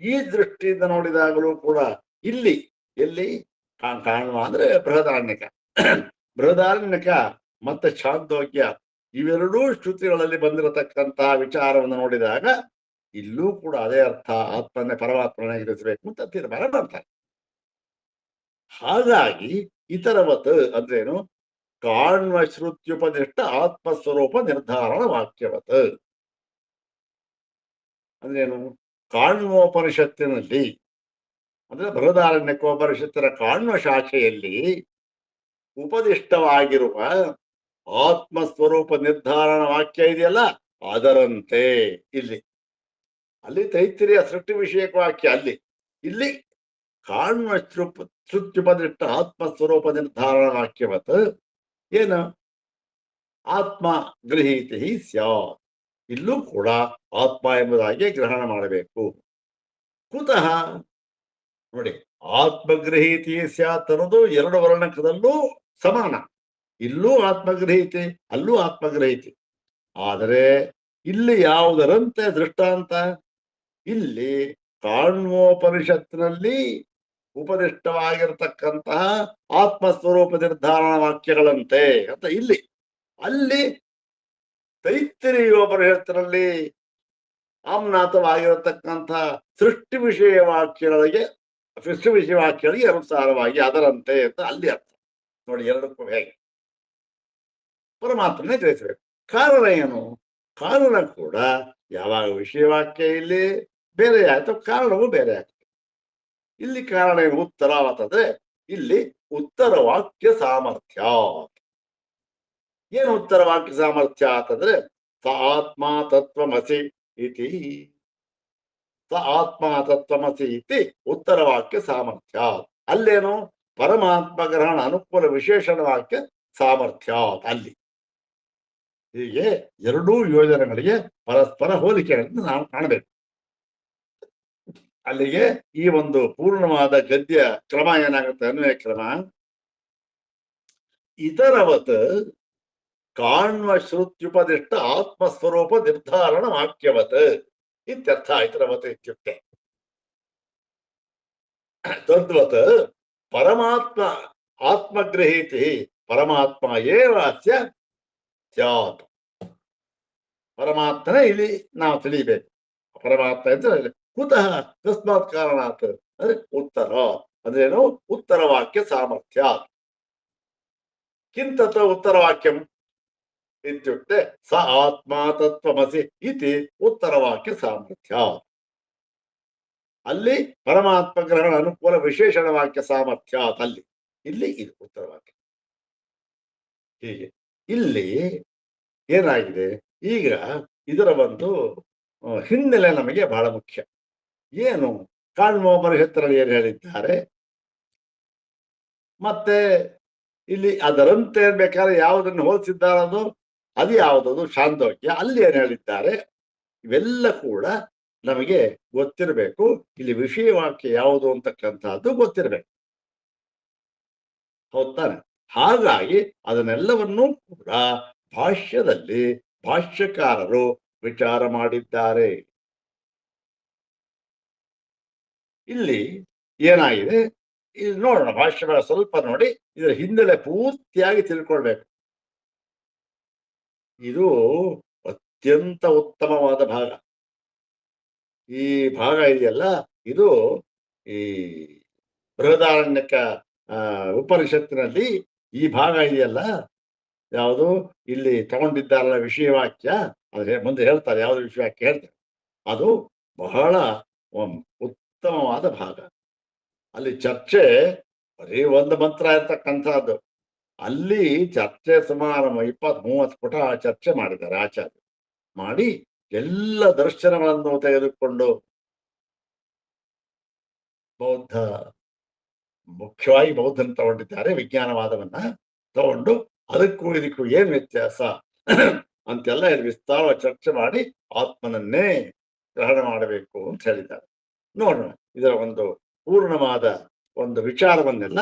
ಈ ದೃಷ್ಟಿಯಿಂದ ನೋಡಿದಾಗಲೂ ಕೂಡ ಇಲ್ಲಿ ಎಲ್ಲಿ ಕಾಣುವ ಅಂದ್ರೆ ಬೃಹದಾರಣ್ಯಕ ಬೃಹದಾರಣ್ಯಕ ಮತ್ತೆ ಛಾಂದೋಗ್ಯ ಇವೆರಡೂ ಶ್ರುತಿಗಳಲ್ಲಿ ಬಂದಿರತಕ್ಕಂತಹ ವಿಚಾರವನ್ನು ನೋಡಿದಾಗ ಇಲ್ಲೂ ಕೂಡ ಅದೇ ಅರ್ಥ, ಆತ್ಮನ್ನೇ ಪರಮಾತ್ಮನೇ ಗ್ರಹಿಸಬೇಕು ಅಂತ ತೀರ್ಮಾನ ಮಾಡ್ತಾರೆ. ಹಾಗಾಗಿ ಇತರವತ್ ಅಂದ್ರೇನು, ಕಾಣ್ವ ಶ್ರುತ್ಯುಪದಿಷ್ಟ ಆತ್ಮಸ್ವರೂಪ ನಿರ್ಧಾರಣ ವಾಕ್ಯವತ್ ಅಂದ್ರೇನು? ಕಾಣ್ವೋಪನಿಷತ್ತಿನಲ್ಲಿ ಅಂದ್ರೆ ಬೃಹದಾರಣ್ಯಕೋಪನಿಷತ್ತಿನ ಕಾಣ್ವ ಶಾಖೆಯಲ್ಲಿ ಉಪದಿಷ್ಟವಾಗಿರುವ ಆತ್ಮಸ್ವರೂಪ ನಿರ್ಧಾರಣ ವಾಕ್ಯ ಇದೆಯಲ್ಲ, ಅದರಂತೆ ಇಲ್ಲಿ ಅಲ್ಲಿ ತೈತ್ತಿರೀಯ ಸೃಷ್ಟಿ ವಿಷಯಕ ವಾಕ್ಯ ಅಲ್ಲಿ, ಇಲ್ಲಿ ಕಾಣ್ವ ಶ್ರುತ್ಯುಪದಿಷ್ಟ ಆತ್ಮಸ್ವರೂಪ ನಿರ್ಧಾರಣ ವಾಕ್ಯವತ್ ಏನು ಆತ್ಮ ಗೃಹೀತಿ ಸ್ಯಾತ್, ಇಲ್ಲೂ ಕೂಡ ಆತ್ಮ ಎಂಬುದಾಗಿ ಗ್ರಹಣ ಮಾಡಬೇಕು. ಕುತಃ ನೋಡಿ, ಆತ್ಮಗೃಹೀತಿ ಸ್ಯಾತ್ ಅನ್ನೋದು ಎರಡು ವರ್ಣಕದಲ್ಲೂ ಸಮಾನ. ಇಲ್ಲೂ ಆತ್ಮಗ್ರಹೀತಿ, ಅಲ್ಲೂ ಆತ್ಮಗ್ರಹೀತಿ. ಆದರೆ ಇಲ್ಲಿ ಯಾವುದರಂತೆ ದೃಷ್ಟಾಂತ? ಇಲ್ಲಿ ಕಾಣ್ವೋಪನಿಷತ್ತಿನಲ್ಲಿ ಉಪದಿಷ್ಟವಾಗಿರತಕ್ಕಂತಹ ಆತ್ಮಸ್ವರೂಪ ನಿರ್ಧಾರಣ ವಾಕ್ಯಗಳಂತೆ ಅಂತ ಇಲ್ಲಿ. ಅಲ್ಲಿ ತೈತ್ತಿರೀಯೋಪನಿಷತ್ತಿನಲ್ಲಿ ಆಮ್ನಾಥವಾಗಿರತಕ್ಕಂತಹ ಸೃಷ್ಟಿ ವಿಷಯ ವಾಕ್ಯಗಳಿಗೆ ಅನುಸಾರವಾಗಿ ಅದರಂತೆ ಅಂತ ಅಲ್ಲಿ ಅರ್ಥ. ನೋಡಿ, ಎರಡಕ್ಕೂ ಹೇಗೆ ಪರಮಾತ್ಮನೇ ತಿಳಿಸಬೇಕು. ಕಾರಣ ಏನು? ಕಾರಣ ಕೂಡ ಯಾವಾಗ ವಿಷಯವಾಕ್ಯ ಇಲ್ಲಿ ಬೇರೆ ಆಯ್ತು, ಕಾರಣವೂ ಬೇರೆ ಆಗ್ತದೆ. ಇಲ್ಲಿ ಕಾರಣ ಏನು? ಉತ್ತರ ಅಂತಂದ್ರೆ ಇಲ್ಲಿ ಉತ್ತರ ವಾಕ್ಯ ಸಾಮರ್ಥ್ಯ. ಏನು ಉತ್ತರ ವಾಕ್ಯ ಸಾಮರ್ಥ್ಯ ಅಂತಂದ್ರೆ ಸ ಆತ್ಮ ತತ್ವಮಸಿ ಇತಿ, ಸ ಆತ್ಮ ತತ್ವಮಸಿ ಇತಿ ಉತ್ತರ ವಾಕ್ಯ ಸಾಮರ್ಥ್ಯ. ಅಲ್ಲೇನು? ಪರಮಾತ್ಮ ಗ್ರಹಣ ಅನುಕೂಲ ವಿಶೇಷಣ ವಾಕ್ಯ ಸಾಮರ್ಥ್ಯ ಅಲ್ಲಿ. ಹೀಗೆ ಎರಡೂ ಯೋಜನೆಗಳಿಗೆ ಪರಸ್ಪರ ಹೋಲಿಕೆಗಳನ್ನು ನಾವು ಕಾಣಬೇಕು. ಅಲ್ಲಿಗೆ ಈ ಒಂದು ಪೂರ್ಣವಾದ ಗದ್ಯ ಕ್ರಮ ಏನಾಗುತ್ತೆ? ಅನ್ವಯ ಕ್ರಮ ಇತರವತ್ ಕಾಣ್ವ ಶ್ರುತ್ಯುಪದಿಷ್ಟ ಆತ್ಮಸ್ವರೂಪ ನಿರ್ಧಾರಣ ವಾಕ್ಯವತ್ ಇತ್ಯರ್ಥ. ಇತರವತ್ ಇತ್ಯುಕ್ತೆ ತದ್ವತ್ ಪರಮಾತ್ಮ ಆತ್ಮಗ್ರಹೀತಿ ಪರಮಾತ್ಮ ಏವ ಅಸ್ಯ ಸ್ಯಾತ್. ಪರಮಾತ್ಮನೇ ಇಲ್ಲಿ ನಾವು ತಿಳಿಬೇಕು. ಪರಮಾತ್ಮ ಅಂದ್ರೆ ಕುತಃ ತಸ್ಮಾತ್ ಕಾರಣಾತ್ ಅಂದ್ರೆ ಉತ್ತರ ಅಂದ್ರೇನು? ಉತ್ತರ ವಾಕ್ಯ ಸಾಮರ್ಥ್ಯ. ಕಿಂತತ ಉತ್ತರ ವಾಕ್ಯಂ ಇತ್ಯುಕ್ತೆ ಸ ಆತ್ಮ ತತ್ವಮಸಿ ಇತಿ ಉತ್ತರ ವಾಕ್ಯ ಸಾಮರ್ಥ್ಯ. ಅಲ್ಲಿ ಪರಮಾತ್ಮ ಗ್ರಹಣ ಅನುಕೂಲ ವಿಶೇಷಣ ವಾಕ್ಯ ಸಾಮರ್ಥ್ಯ ಅಲ್ಲಿ. ಇಲ್ಲಿ ಇದು ಉತ್ತರ ವಾಕ್ಯ. ಹೀಗೆ ಇಲ್ಲಿ ಏನಾಗಿದೆ? ಈಗ ಇದರ ಒಂದು ಹಿನ್ನೆಲೆ ನಮಗೆ ಬಹಳ ಮುಖ್ಯ. ಏನು? ಕಾಣ್ವೋಪನಿಷತ್ತರಲ್ಲಿ ಏನು ಹೇಳಿದ್ದಾರೆ, ಮತ್ತೆ ಇಲ್ಲಿ ಅದರಂತೆ ಬೇಕಾದ್ರೆ ಯಾವುದನ್ನು ಹೋಲಿಸಿದ್ದಾರದು ಅದು ಯಾವುದದು ಛಾಂದೋಗ್ಯ, ಅಲ್ಲಿ ಏನು ಹೇಳಿದ್ದಾರೆ, ಇವೆಲ್ಲ ಕೂಡ ನಮಗೆ ಗೊತ್ತಿರಬೇಕು. ಇಲ್ಲಿ ವಿಷಯ ವಾಕ್ಯ ಯಾವುದು ಅಂತಕ್ಕಂಥದ್ದು ಗೊತ್ತಿರಬೇಕು. ಹೌದಾನೆ? ಹಾಗಾಗಿ ಅದನ್ನೆಲ್ಲವನ್ನೂ ಕೂಡ ಭಾಷ್ಯದಲ್ಲಿ ಭಾಷ್ಯಕಾರರು ವಿಚಾರ ಮಾಡಿದ್ದಾರೆ. ಇಲ್ಲಿ ಏನಾಗಿದೆ ಇಲ್ಲಿ ನೋಡೋಣ. ಭಾಷ್ಯಗಳ ಸ್ವಲ್ಪ ನೋಡಿ, ಇದರ ಹಿನ್ನೆಲೆ ಪೂರ್ತಿಯಾಗಿ ತಿಳ್ಕೊಳ್ಬೇಕು. ಇದು ಅತ್ಯಂತ ಉತ್ತಮವಾದ ಭಾಗ. ಈ ಭಾಗ ಇದೆಯಲ್ಲ, ಇದು ಈ ಬೃಹದಾರಣ್ಯಕ ಉಪನಿಷತ್ತಿನಲ್ಲಿ ಈ ಭಾಗ ಇದೆಯಲ್ಲ, ಯಾವುದು ಇಲ್ಲಿ ತಗೊಂಡಿದ್ದಾರಲ್ಲ ವಿಷಯವಾಕ್ಯ, ಅದೇ ಮುಂದೆ ಹೇಳ್ತಾರೆ ಯಾವ್ದು ವಿಷಯವಾಕ್ಯ ಹೇಳ್ತಾರೆ, ಅದು ಬಹಳ ಉತ್ತಮವಾದ ಭಾಗ. ಅಲ್ಲಿ ಚರ್ಚೆ ಬರೀ ಒಂದು ಮಂತ್ರ ಇರ್ತಕ್ಕಂಥದ್ದು. ಅಲ್ಲಿ ಚರ್ಚೆ ಸುಮಾರು 20-30 ಪುಟ ಚರ್ಚೆ ಮಾಡಿದ್ದಾರೆ ಆಚಾರ್ಯ. ಮಾಡಿ ಎಲ್ಲ ದರ್ಶನಗಳನ್ನು ತೆಗೆದುಕೊಂಡು ಮುಖ್ಯವಾಗಿ ಬೌದ್ಧನ ತಗೊಂಡಿದ್ದಾರೆ. ವಿಜ್ಞಾನವಾದವನ್ನ ತಗೊಂಡು ಅದಕ್ಕೂ ಇದಕ್ಕೂ ಏನ್ ವ್ಯತ್ಯಾಸ ಅಂತೆಲ್ಲ ಇಲ್ಲಿ ವಿಸ್ತಾರ ಚರ್ಚೆ ಮಾಡಿ ಆತ್ಮನನ್ನೇ ಗ್ರಹಣ ಮಾಡಬೇಕು ಅಂತ ಹೇಳಿದ್ದಾರೆ. ನೋಡೋಣ ಇದರ ಒಂದು ಪೂರ್ಣವಾದ ಒಂದು ವಿಚಾರವನ್ನೆಲ್ಲ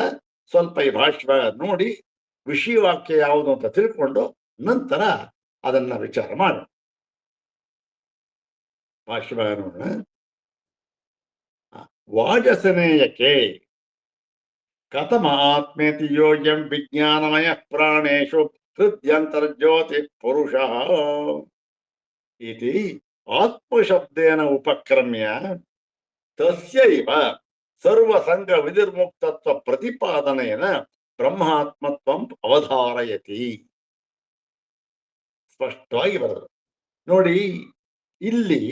ಸ್ವಲ್ಪ ಈ ಭಾಷ್ಯ ನೋಡಿ ವಿಷಯವಾಕ್ಯ ಯಾವುದು ಅಂತ ತಿಳ್ಕೊಂಡು ನಂತರ ಅದನ್ನ ವಿಚಾರ ಮಾಡೋಣ. ಭಾಷ್ಯ ನೋಡೋಣ. ವಾಜಸನೇಯಕ್ಕೆ ಕಥಮ ಆತ್ಮೇತಿ ಯೋಗ್ಯಂ ವಿಜ್ಞಾನಮಯ ಪ್ರಾಣೇಶು ಹೃದ್ಯಂತರ್ಜ್ಯೋತಿ ಪುರುಷ ಇತಿ ಆತ್ಮಶಬ್ದೇನ ಉಪಕ್ರಮ್ಯ ತಸ್ಯೈವ ಸರ್ವಸಂಗ ವಿನಿರ್ಮುಕ್ತತ್ವ ಪ್ರತಿಪಾದನೆಯನ ಬ್ರಹ್ಮಾತ್ಮತ್ವಂ ಅವಧಾರಯತಿ. ಸ್ಪಷ್ಟವಾಗಿ ಬರೆದರು ನೋಡಿ. ಇಲ್ಲಿ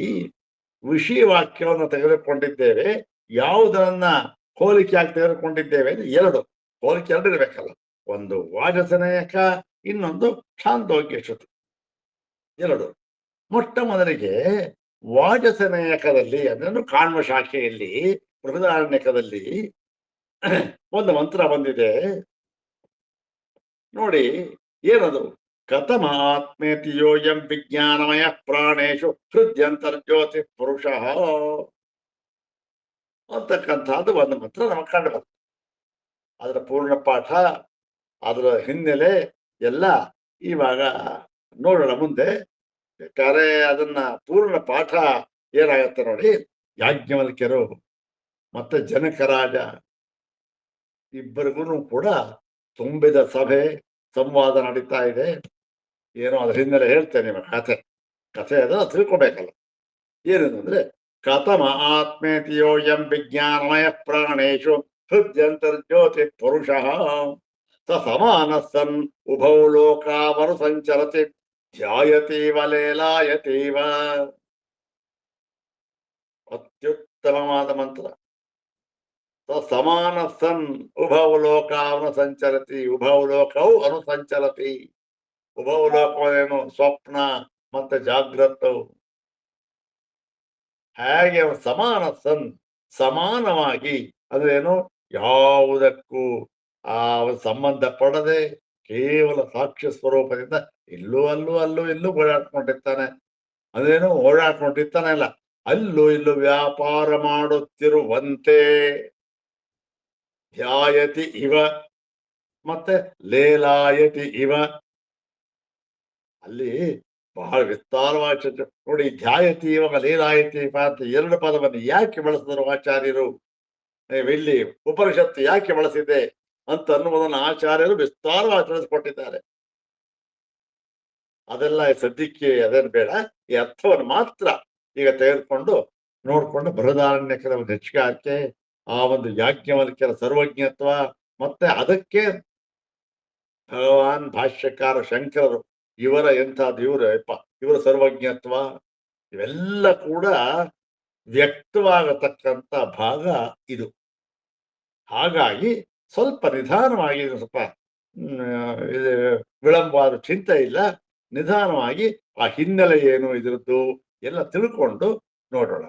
ವಿಷಯವಾಕ್ಯವನ್ನು ತೆಗೆದುಕೊಂಡಿದ್ದೇವೆ. ಯಾವುದನ್ನ ಹೋಲಿಕೆಯಾಗಿ ತೆಗೆದುಕೊಂಡಿದ್ದೇವೆ ಅಂದ್ರೆ ಎರಡು ಹೋಲಿಕೆ, ಎರಡು ಇರಬೇಕಲ್ಲ. ಒಂದು ವಾಜಸನೇಯಕ, ಇನ್ನೊಂದು ಛಾಂದೋಗ್ಯ ಶ್ರುತಿ. ಎರಡು. ಮೊಟ್ಟ ಮೊದಲಿಗೆ ವಾಜಸನೇಯಕದಲ್ಲಿ ಅದನ್ನು ಕಾಣ್ವ ಶಾಖೆಯಲ್ಲಿ ಬೃಹದಾರಣ್ಯಕದಲ್ಲಿ ಒಂದು ಮಂತ್ರ ಬಂದಿದೆ ನೋಡಿ. ಏನದು? ಕಥಮ ಆತ್ಮೇತಿ ಯೋಯಂ ವಿಜ್ಞಾನಮಯ ಪ್ರಾಣೇಶು ಹೃದ್ಯಂತರ್ಜ್ಯೋತಿ ಪುರುಷ ಅಂತಕ್ಕಂಥದ್ದು ಒಂದು ಮಂತ್ರ ನಮಗೆ ಕಂಡು ಬರ್ತದೆ. ಅದರ ಪೂರ್ಣ ಪಾಠ, ಅದರ ಹಿನ್ನೆಲೆ ಎಲ್ಲ ಇವಾಗ ನೋಡೋಣ ಮುಂದೆ. ಬೇಕಾದ್ರೆ ಅದನ್ನ ಪೂರ್ಣ ಪಾಠ ಏನಾಗತ್ತೆ ನೋಡಿ. ಯಾಜ್ಞವಲ್ಕ್ಯರು ಮತ್ತೆ ಜನಕರಾಜ ಇಬ್ಬರಿಗೂ ಕೂಡ ತುಂಬಿದ ಸಭೆ, ಸಂವಾದ ನಡೀತಾ ಇದೆ. ಏನೋ ಅದ್ರ ಹಿನ್ನೆಲೆ ಹೇಳ್ತೇನೆ ನಿಮಗೆ ಕಥೆ ಅದನ್ನ ತಿಳ್ಕೊಬೇಕಲ್ಲ. ಏನೇನು ಅಂದ್ರೆ, ಕಥಮ ಆತ್ಮೇತಿಯೋಯಂ ವಿಜ್ಞಾನಮಯ ಪ್ರಾಣೇಶು ಹೃದ್ಯಂತರ್ಜ್ಯೋತಿ ಪುರುಷಃ ಸ ಸಮಾನ ಸನ್ ಉಭೌ ಲೋಕಾವನು ಸಂಚರತಿ ಧ್ಯಾಯತೀವ ಲೇಲಾಯತೀವ. ಅತ್ಯುತ್ತಮವಾದ ಮಂತ್ರ. ಸ ಸಮಾನ ಸನ್ ಉಭೌ ಲೋಕಾವನು ಸಂಚರತಿ. ಉಭೌ ಲೋಕವು ಅನುಸಂಚರತಿ. ಉಭೌ ಲೋಕವೇನು? ಸ್ವಪ್ನ ಮತ್ತೆ ಜಾಗ್ರತವು. ಹೇಗೆ ಅವನು ಸಮಾನ ಸನ್, ಸಮಾನವಾಗಿ ಅಂದ್ರೇನು? ಯಾವುದಕ್ಕೂ ಆ ಸಂಬಂಧ ಪಡದೆ ಕೇವಲ ಸಾಕ್ಷ್ಯ ಸ್ವರೂಪದಿಂದ ಇಲ್ಲೂ ಅಲ್ಲೂ ಅಲ್ಲೂ ಇಲ್ಲೂ ಓಡಾಡ್ಕೊಂಡಿರ್ತಾನೆ. ಅದೇನು ಓಡಾಡ್ಕೊಂಡಿರ್ತಾನೆ ಅಲ್ಲ, ಅಲ್ಲೂ ಇಲ್ಲೂ ವ್ಯಾಪಾರ ಮಾಡುತ್ತಿರುವಂತೆ. ಧ್ಯಾಯತಿ ಇವ ಮತ್ತೆ ಲೇಲಾಯತಿ ಇವ. ಅಲ್ಲಿ ಬಹಳ ವಿಸ್ತಾರವಾಗಿ ನೋಡಿ. ಧ್ಯಾಯತಿ ಇವಾಗ ಲೀಲಾಯತಿ ಅಂತ ಎರಡು ಪದವನ್ನು ಯಾಕೆ ಬಳಸಿದ್ರು ಆಚಾರ್ಯರು? ಇಲ್ಲಿ ಉಪನಿಷತ್ತು ಯಾಕೆ ಬಳಸಿದೆ ಅಂತ ಅನ್ನುವುದನ್ನು ಆಚಾರ್ಯರು ವಿಸ್ತಾರವಾಗಿ ತಿಳಿಸ್ಕೊಟ್ಟಿದ್ದಾರೆ. ಅದೆಲ್ಲ ಸದ್ಯಕ್ಕೆ ಅದೇನು ಬೇಡ. ಈ ಅರ್ಥವನ್ನು ಮಾತ್ರ ಈಗ ತೆಗೆದುಕೊಂಡು ನೋಡ್ಕೊಂಡು ಬೃಹದಾರಣ್ಯಕರ ಒಂದು ಹೆಚ್ಚಿಗಾರಿಕೆ, ಆ ಒಂದು ಯಾಜ್ಞವಲ್ಕ್ಯರ ಸರ್ವಜ್ಞತ್ವ, ಮತ್ತೆ ಅದಕ್ಕೆ ಭಗವಾನ್ ಭಾಷ್ಯಕಾರ ಶಂಕರರು ಇವರ ಎಂಥದ್ದು ಇವರ ಸರ್ವಜ್ಞತ್ವ, ಇವೆಲ್ಲ ಕೂಡ ವ್ಯಕ್ತವಾಗತಕ್ಕಂಥ ಭಾಗ ಇದು. ಹಾಗಾಗಿ ಸ್ವಲ್ಪ ನಿಧಾನವಾಗಿ, ಸ್ವಲ್ಪ ವಿಳಂಬವಾದ ಚಿಂತೆ ಇಲ್ಲ. ನಿಧಾನವಾಗಿ ಆ ಹಿನ್ನೆಲೆ ಏನು ಇದ್ರದ್ದು ಎಲ್ಲ ತಿಳ್ಕೊಂಡು ನೋಡೋಣ.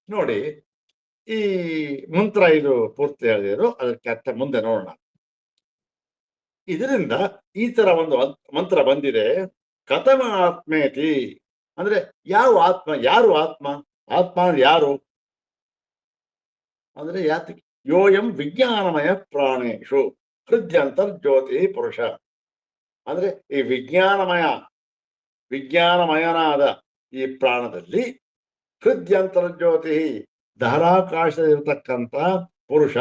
ನೋಡಿ, ಈ ಮಂತ್ರ ಇದು ಪೂರ್ತಿ ಹೇಳಿದ್ರು, ಅದಕ್ಕೆ ಅರ್ಥ ಮುಂದೆ ನೋಡೋಣ. ಇದರಿಂದ ಈ ತರ ಒಂದು ಮಂತ್ರ ಬಂದಿದೆ. ಕಥಮ ಆತ್ಮೇತಿ ಅಂದ್ರೆ ಯಾವ ಆತ್ಮ? ಯಾರು ಆತ್ಮ? ಆತ್ಮ ಅಂದ್ರೆ ಯಾರು ಅಂದ್ರೆ ಯಾತಕ್ಕೆ? ಯೋಯಂ ವಿಜ್ಞಾನಮಯ ಪ್ರಾಣೇಶು ಹೃದ್ಯಂತರ್ಜ್ಯೋತಿ ಪುರುಷ. ಅಂದ್ರೆ ಈ ವಿಜ್ಞಾನಮಯನಾದ ಈ ಪ್ರಾಣದಲ್ಲಿ ಹೃದ್ಯಂತರ್ಜ್ಯೋತಿ ಧಾರಾಕಾಶದಲ್ಲಿರ್ತಕ್ಕಂಥ ಪುರುಷ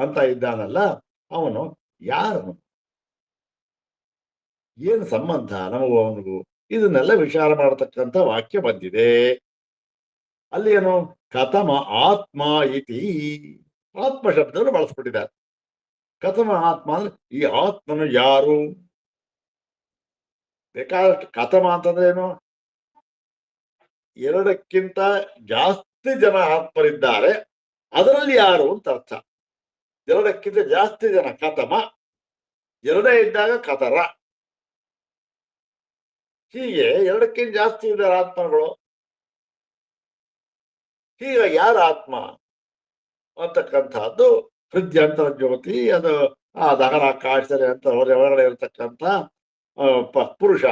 ಅಂತ ಇದ್ದಾನಲ್ಲ, ಅವನು ಯಾರು? ಏನು ಸಂಬಂಧ ನಮಗೂ ಅವನಿಗೂ? ಇದನ್ನೆಲ್ಲ ವಿಚಾರ ಮಾಡತಕ್ಕಂಥ ವಾಕ್ಯ ಬಂದಿದೆ. ಅಲ್ಲಿ ಏನು? ಕಥಮ ಆತ್ಮ ಇತಿ ಆತ್ಮ ಶಬ್ದವನ್ನು ಬಳಸ್ಬಿಟ್ಟಿದ್ದಾರೆ. ಕಥಮ ಆತ್ಮ ಅಂದ್ರೆ ಈ ಆತ್ಮನು ಯಾರು? ಬೇಕಾದಷ್ಟು ಕಥಮ ಅಂತಂದ್ರೆ ಏನು? ಎರಡಕ್ಕಿಂತ ಜಾಸ್ತಿ ಜನ ಆತ್ಮರಿದ್ದಾರೆ, ಅದರಲ್ಲಿ ಯಾರು ಅಂತ ಅರ್ಥ. ಎರಡಕ್ಕಿಂತ ಜಾಸ್ತಿ ಜನ ಕಥಮ, ಎರಡೇ ಇದ್ದಾಗ ಕಥರ. ಹೀಗೆ ಎರಡಕ್ಕಿಂತ ಜಾಸ್ತಿ ಇದ್ದಾರೆ ಆತ್ಮಗಳು. ಹೀಗಾಗಿ ಯಾರ ಆತ್ಮ ಅಂತಕ್ಕಂಥದ್ದು ಹೃದ್ಯಂತರ ಜ್ಯೋತಿ, ಅದು ಆ ದಹರಾಕಾಶದಲ್ಲಿ ಅಂತ ಹೊರಗಡೆ ಇರತಕ್ಕಂಥ ಪುರುಷ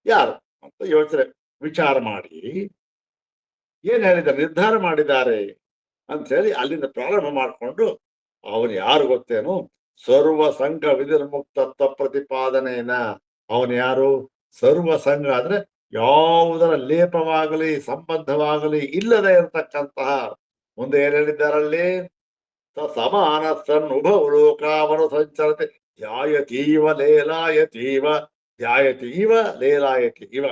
ಯಾರು ಅಂತ ಯೋಚನೆ ವಿಚಾರ ಮಾಡಿ ಏನ್ ಹೇಳಿದ್ದಾರೆ, ನಿರ್ಧಾರ ಮಾಡಿದ್ದಾರೆ ಅಂತ ಹೇಳಿ ಅಲ್ಲಿಂದ ಪ್ರಾರಂಭ ಮಾಡಿಕೊಂಡು, ಅವನು ಯಾರು ಗೊತ್ತೇನು? ಸರ್ವ ಸಂಘ ವಿಧಿರ್ಮುಕ್ತತ್ವ ಪ್ರತಿಪಾದನೆಯನ್ನ. ಅವನು ಯಾರು? ಸರ್ವ ಸಂಘ ಅಂದ್ರೆ ಯಾವುದರ ಲೇಪವಾಗಲಿ ಸಂಬಂಧವಾಗಲಿ ಇಲ್ಲದೆ ಇರತಕ್ಕಂತಹ. ಮುಂದೆ ಏನ್ ಹೇಳಿದ್ದಾರಲ್ಲಿ? ಸಮಾನ ಸನ್ ಉಭೌ ಲೋಕಾವನು ಸಂಚರತೆ ಧ್ಯಾಯತೀವ ಲೇಲಾಯತೀವ. ಧ್ಯಾಯತೀವ ಲೇಲಾಯತಿ ಇವ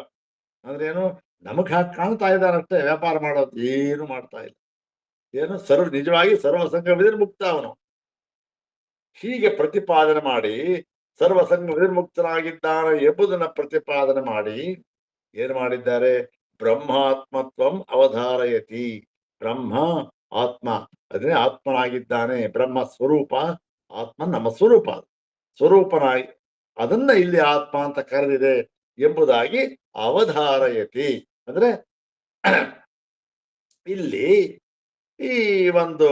ಅಂದ್ರೇನು? ನಮಗ್ ಹಾಗೆ ಕಾಣ್ತಾ ಇದ್ದಾನಷ್ಟೇ, ವ್ಯಾಪಾರ ಮಾಡೋದು ಏನು ಮಾಡ್ತಾ ಇಲ್ಲ. ಏನು? ನಿಜವಾಗಿ ಸರ್ವಸಂಘ ವಿಧಿರ್ಮುಕ್ತ ಅವನು. ಹೀಗೆ ಪ್ರತಿಪಾದನೆ ಮಾಡಿ ಸರ್ವಸಂಘ ವಿಧಿರ್ಮುಕ್ತನಾಗಿದ್ದಾನೆ ಎಂಬುದನ್ನ ಪ್ರತಿಪಾದನೆ ಮಾಡಿ ಏನ್ ಮಾಡಿದ್ದಾರೆ? ಬ್ರಹ್ಮಾತ್ಮತ್ವಂ ಅವಧಾರಯತಿ. ಬ್ರಹ್ಮ ಆತ್ಮ, ಅದೇ ಆತ್ಮನಾಗಿದ್ದಾನೆ. ಬ್ರಹ್ಮ ಸ್ವರೂಪ, ಆತ್ಮ ನಮ್ಮ ಸ್ವರೂಪನಾಗಿ ಅದನ್ನ ಇಲ್ಲಿ ಆತ್ಮ ಅಂತ ಕರೆದಿದೆ ಎಂಬುದಾಗಿ ಅವಧಾರಯತಿ. ಅಂದ್ರೆ ಇಲ್ಲಿ ಈ ಒಂದು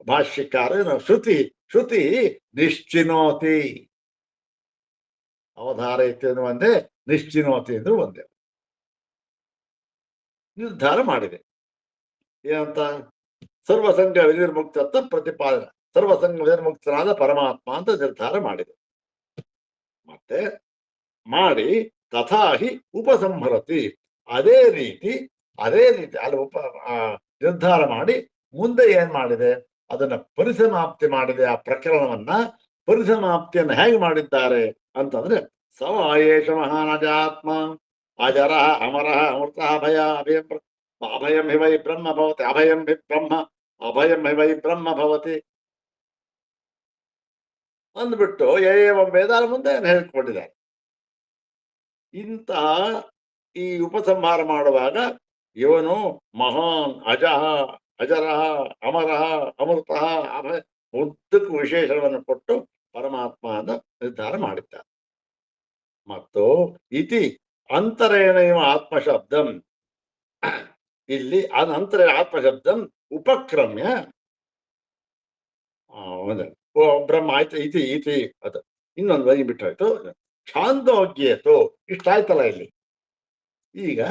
ಭಾಷ್ಯಕಾರ ಶ್ರುತಿ ನಿಶ್ಚಿನೋತಿ. ಅವಧಾರಯತಿ ಅಂದ್ರೆ ಒಂದೇ, ನಿಶ್ಚಿನೋತಿ ಅಂದ್ರೆ ಒಂದೇ. ನಿರ್ಧಾರ ಮಾಡಿದೆ ಏನಂತ? ಸರ್ವಸಂಘ ವಿನಿರ್ಮುಕ್ತತ್ವ ಪ್ರತಿಪಾದನೆ, ಸರ್ವಸಂಘ ವಿನಿರ್ಮುಕ್ತನಾದ ಪರಮಾತ್ಮ ಅಂತ ನಿರ್ಧಾರ ಮಾಡಿದೆ. ಮತ್ತೆ ಮಾಡಿ ತಥಾಹಿ ಉಪಸಂಹರತಿ, ಅದೇ ರೀತಿ ಅಲ್ಲಿ ನಿರ್ಧಾರ ಮಾಡಿ ಮುಂದೆ ಏನ್ ಮಾಡಿದೆ ಅದನ್ನ ಪರಿಸಮಾಪ್ತಿ ಮಾಡಿದೆ. ಆ ಪ್ರಕರಣವನ್ನ ಪರಿಸಮಾಪ್ತಿಯನ್ನು ಹೇಗೆ ಮಾಡಿದ್ದಾರೆ ಅಂತಂದ್ರೆ, ಸವಾಯೇಷ ಮಹಾನಜಾತ್ಮ ಅಜರ ಅಮರ ಅಮೃತ ಅಭಯ ಅಭಯಂ ಹಿ ವೈ ಬ್ರಹ್ಮ ಭವತಿ, ಅಭಯಂ ಹಿ ಬ್ರಹ್ಮ ಅಭಯಂ ಹಿ ವೈ ಬ್ರಹ್ಮ ಭವತಿ ಅಂದ್ಬಿಟ್ಟು ಏವಂ ವೇದಾಲ ಮುಂದೆ ಹೇಳ್ಕೊಂಡಿದ್ದಾರೆ. ಇಂತಹ ಈ ಉಪಸಂಹಾರ ಮಾಡುವಾಗ ಇವನು ಮಹಾನ್ ಅಜಃ ಅಜರಃ ಅಮರಃ ಅಮೃತಃ ಅಭಯ ಉದ್ದಕ್ಕೂ ವಿಶೇಷಣವನ್ನು ಕೊಟ್ಟು ಪರಮಾತ್ಮನ ನಿರ್ಧಾರ ಮಾಡಿದ್ದಾರೆ. ಮತ್ತು ಇತಿ ಅಂತರೇಣ ಇವ ಆತ್ಮಶಬ್ದಂ, ಇಲ್ಲಿ ಅನಂತರ ಆತ್ಮಶಬ್ದಂ ಉಪಕ್ರಮ್ಯ ಬ್ರಹ್ಮ ಆಯ್ತು ಇತಿ ಇತಿ ಅದು ಇನ್ನೊಂದು ಬೈ ಬಿಟ್ಟಾಯ್ತು. ಛಾಂದೋಗ್ಯೇತು ಇಷ್ಟಾಯ್ತಲ್ಲ ಇಲ್ಲಿ. ಈಗ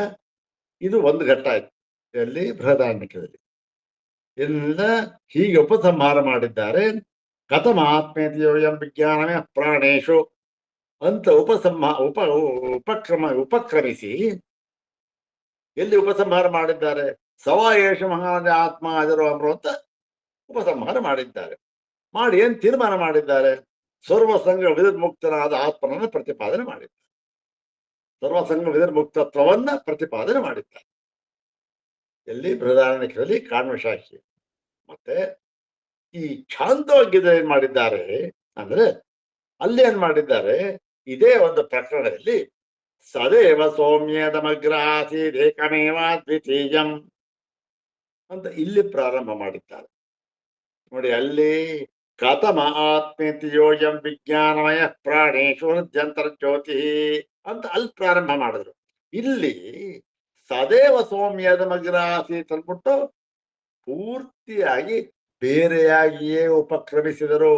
ಇದು ಒಂದು ಘಟ್ಟ ಆಯ್ತು ಎಲ್ಲಿ ಬೃಹದಾರಣ್ಯಕದಲ್ಲಿ. ಎಲ್ಲ ಹೀಗೆ ಉಪಸಂಹಾರ ಮಾಡಿದ್ದಾರೆ. ಕಥಮ ಆತ್ಮೇತಿಯೋಯಂ ವಿಜ್ಞಾನವೇ ಪ್ರಾಣೇಶು ಅಂತ ಉಪಕ್ರಮಿಸಿ ಎಲ್ಲಿ ಉಪಸಂಹಾರ ಮಾಡಿದ್ದಾರೆ? ಸವಾಯೇಷ ಮಹಾರಾಜ ಆತ್ಮ ಅಜರೋ ಅಮರೋ ಅಂತ ಉಪಸಂಹಾರ ಮಾಡಿದ್ದಾರೆ. ಮಾಡಿ ಏನ್ ತೀರ್ಮಾನ ಮಾಡಿದ್ದಾರೆ? ಸರ್ವಸಂಗ ವಿನಿರ್ಮುಕ್ತನಾದ ಆತ್ಮನನ್ನು ಪ್ರತಿಪಾದನೆ ಮಾಡಿದ್ದಾರೆ. ಸರ್ವಸಂಗ ವಿನಿರ್ಮುಕ್ತತ್ವವನ್ನ ಪ್ರತಿಪಾದನೆ ಮಾಡಿದ್ದಾರೆ. ಎಲ್ಲಿ? ಬೃಹದಾರಣ್ಯಕದಲ್ಲಿ ಕಾಣ್ವಶಾಖಿ. ಮತ್ತೆ ಈ ಛಾಂದೋಗ್ಯದ ಏನ್ ಮಾಡಿದ್ದಾರೆ ಅಂದ್ರೆ, ಅಲ್ಲಿ ಏನ್ ಮಾಡಿದ್ದಾರೆ? ಇದೇ ಒಂದು ಪ್ರಕರಣದಲ್ಲಿ ಸದೇವ ಸೌಮ್ಯದಮಗ್ರ ಆಸೀದೇಕಮೇವ ದ್ವಿತೀಯಂ ಅಂತ ಇಲ್ಲಿ ಪ್ರಾರಂಭ ಮಾಡಿದ್ದಾರೆ ನೋಡಿ. ಅಲ್ಲಿ ಕಥಮ ಆತ್ಮೇತಿಯೋಯಂ ವಿಜ್ಞಾನಮಯ ಪ್ರಾಣೇಶು ಹೃದ್ಯಂತರ್ಜ್ಯೋತಿ ಅಂತ ಅಲ್ಲಿ ಪ್ರಾರಂಭ ಮಾಡಿದ್ರು. ಇಲ್ಲಿ ಸದೇವ ಸೌಮ್ಯದಮಗ್ರ ಆಸೀತ್ ಅಂದ್ಬಿಟ್ಟು ಪೂರ್ತಿಯಾಗಿ ಬೇರೆಯಾಗಿಯೇ ಉಪಕ್ರಮಿಸಿದರು.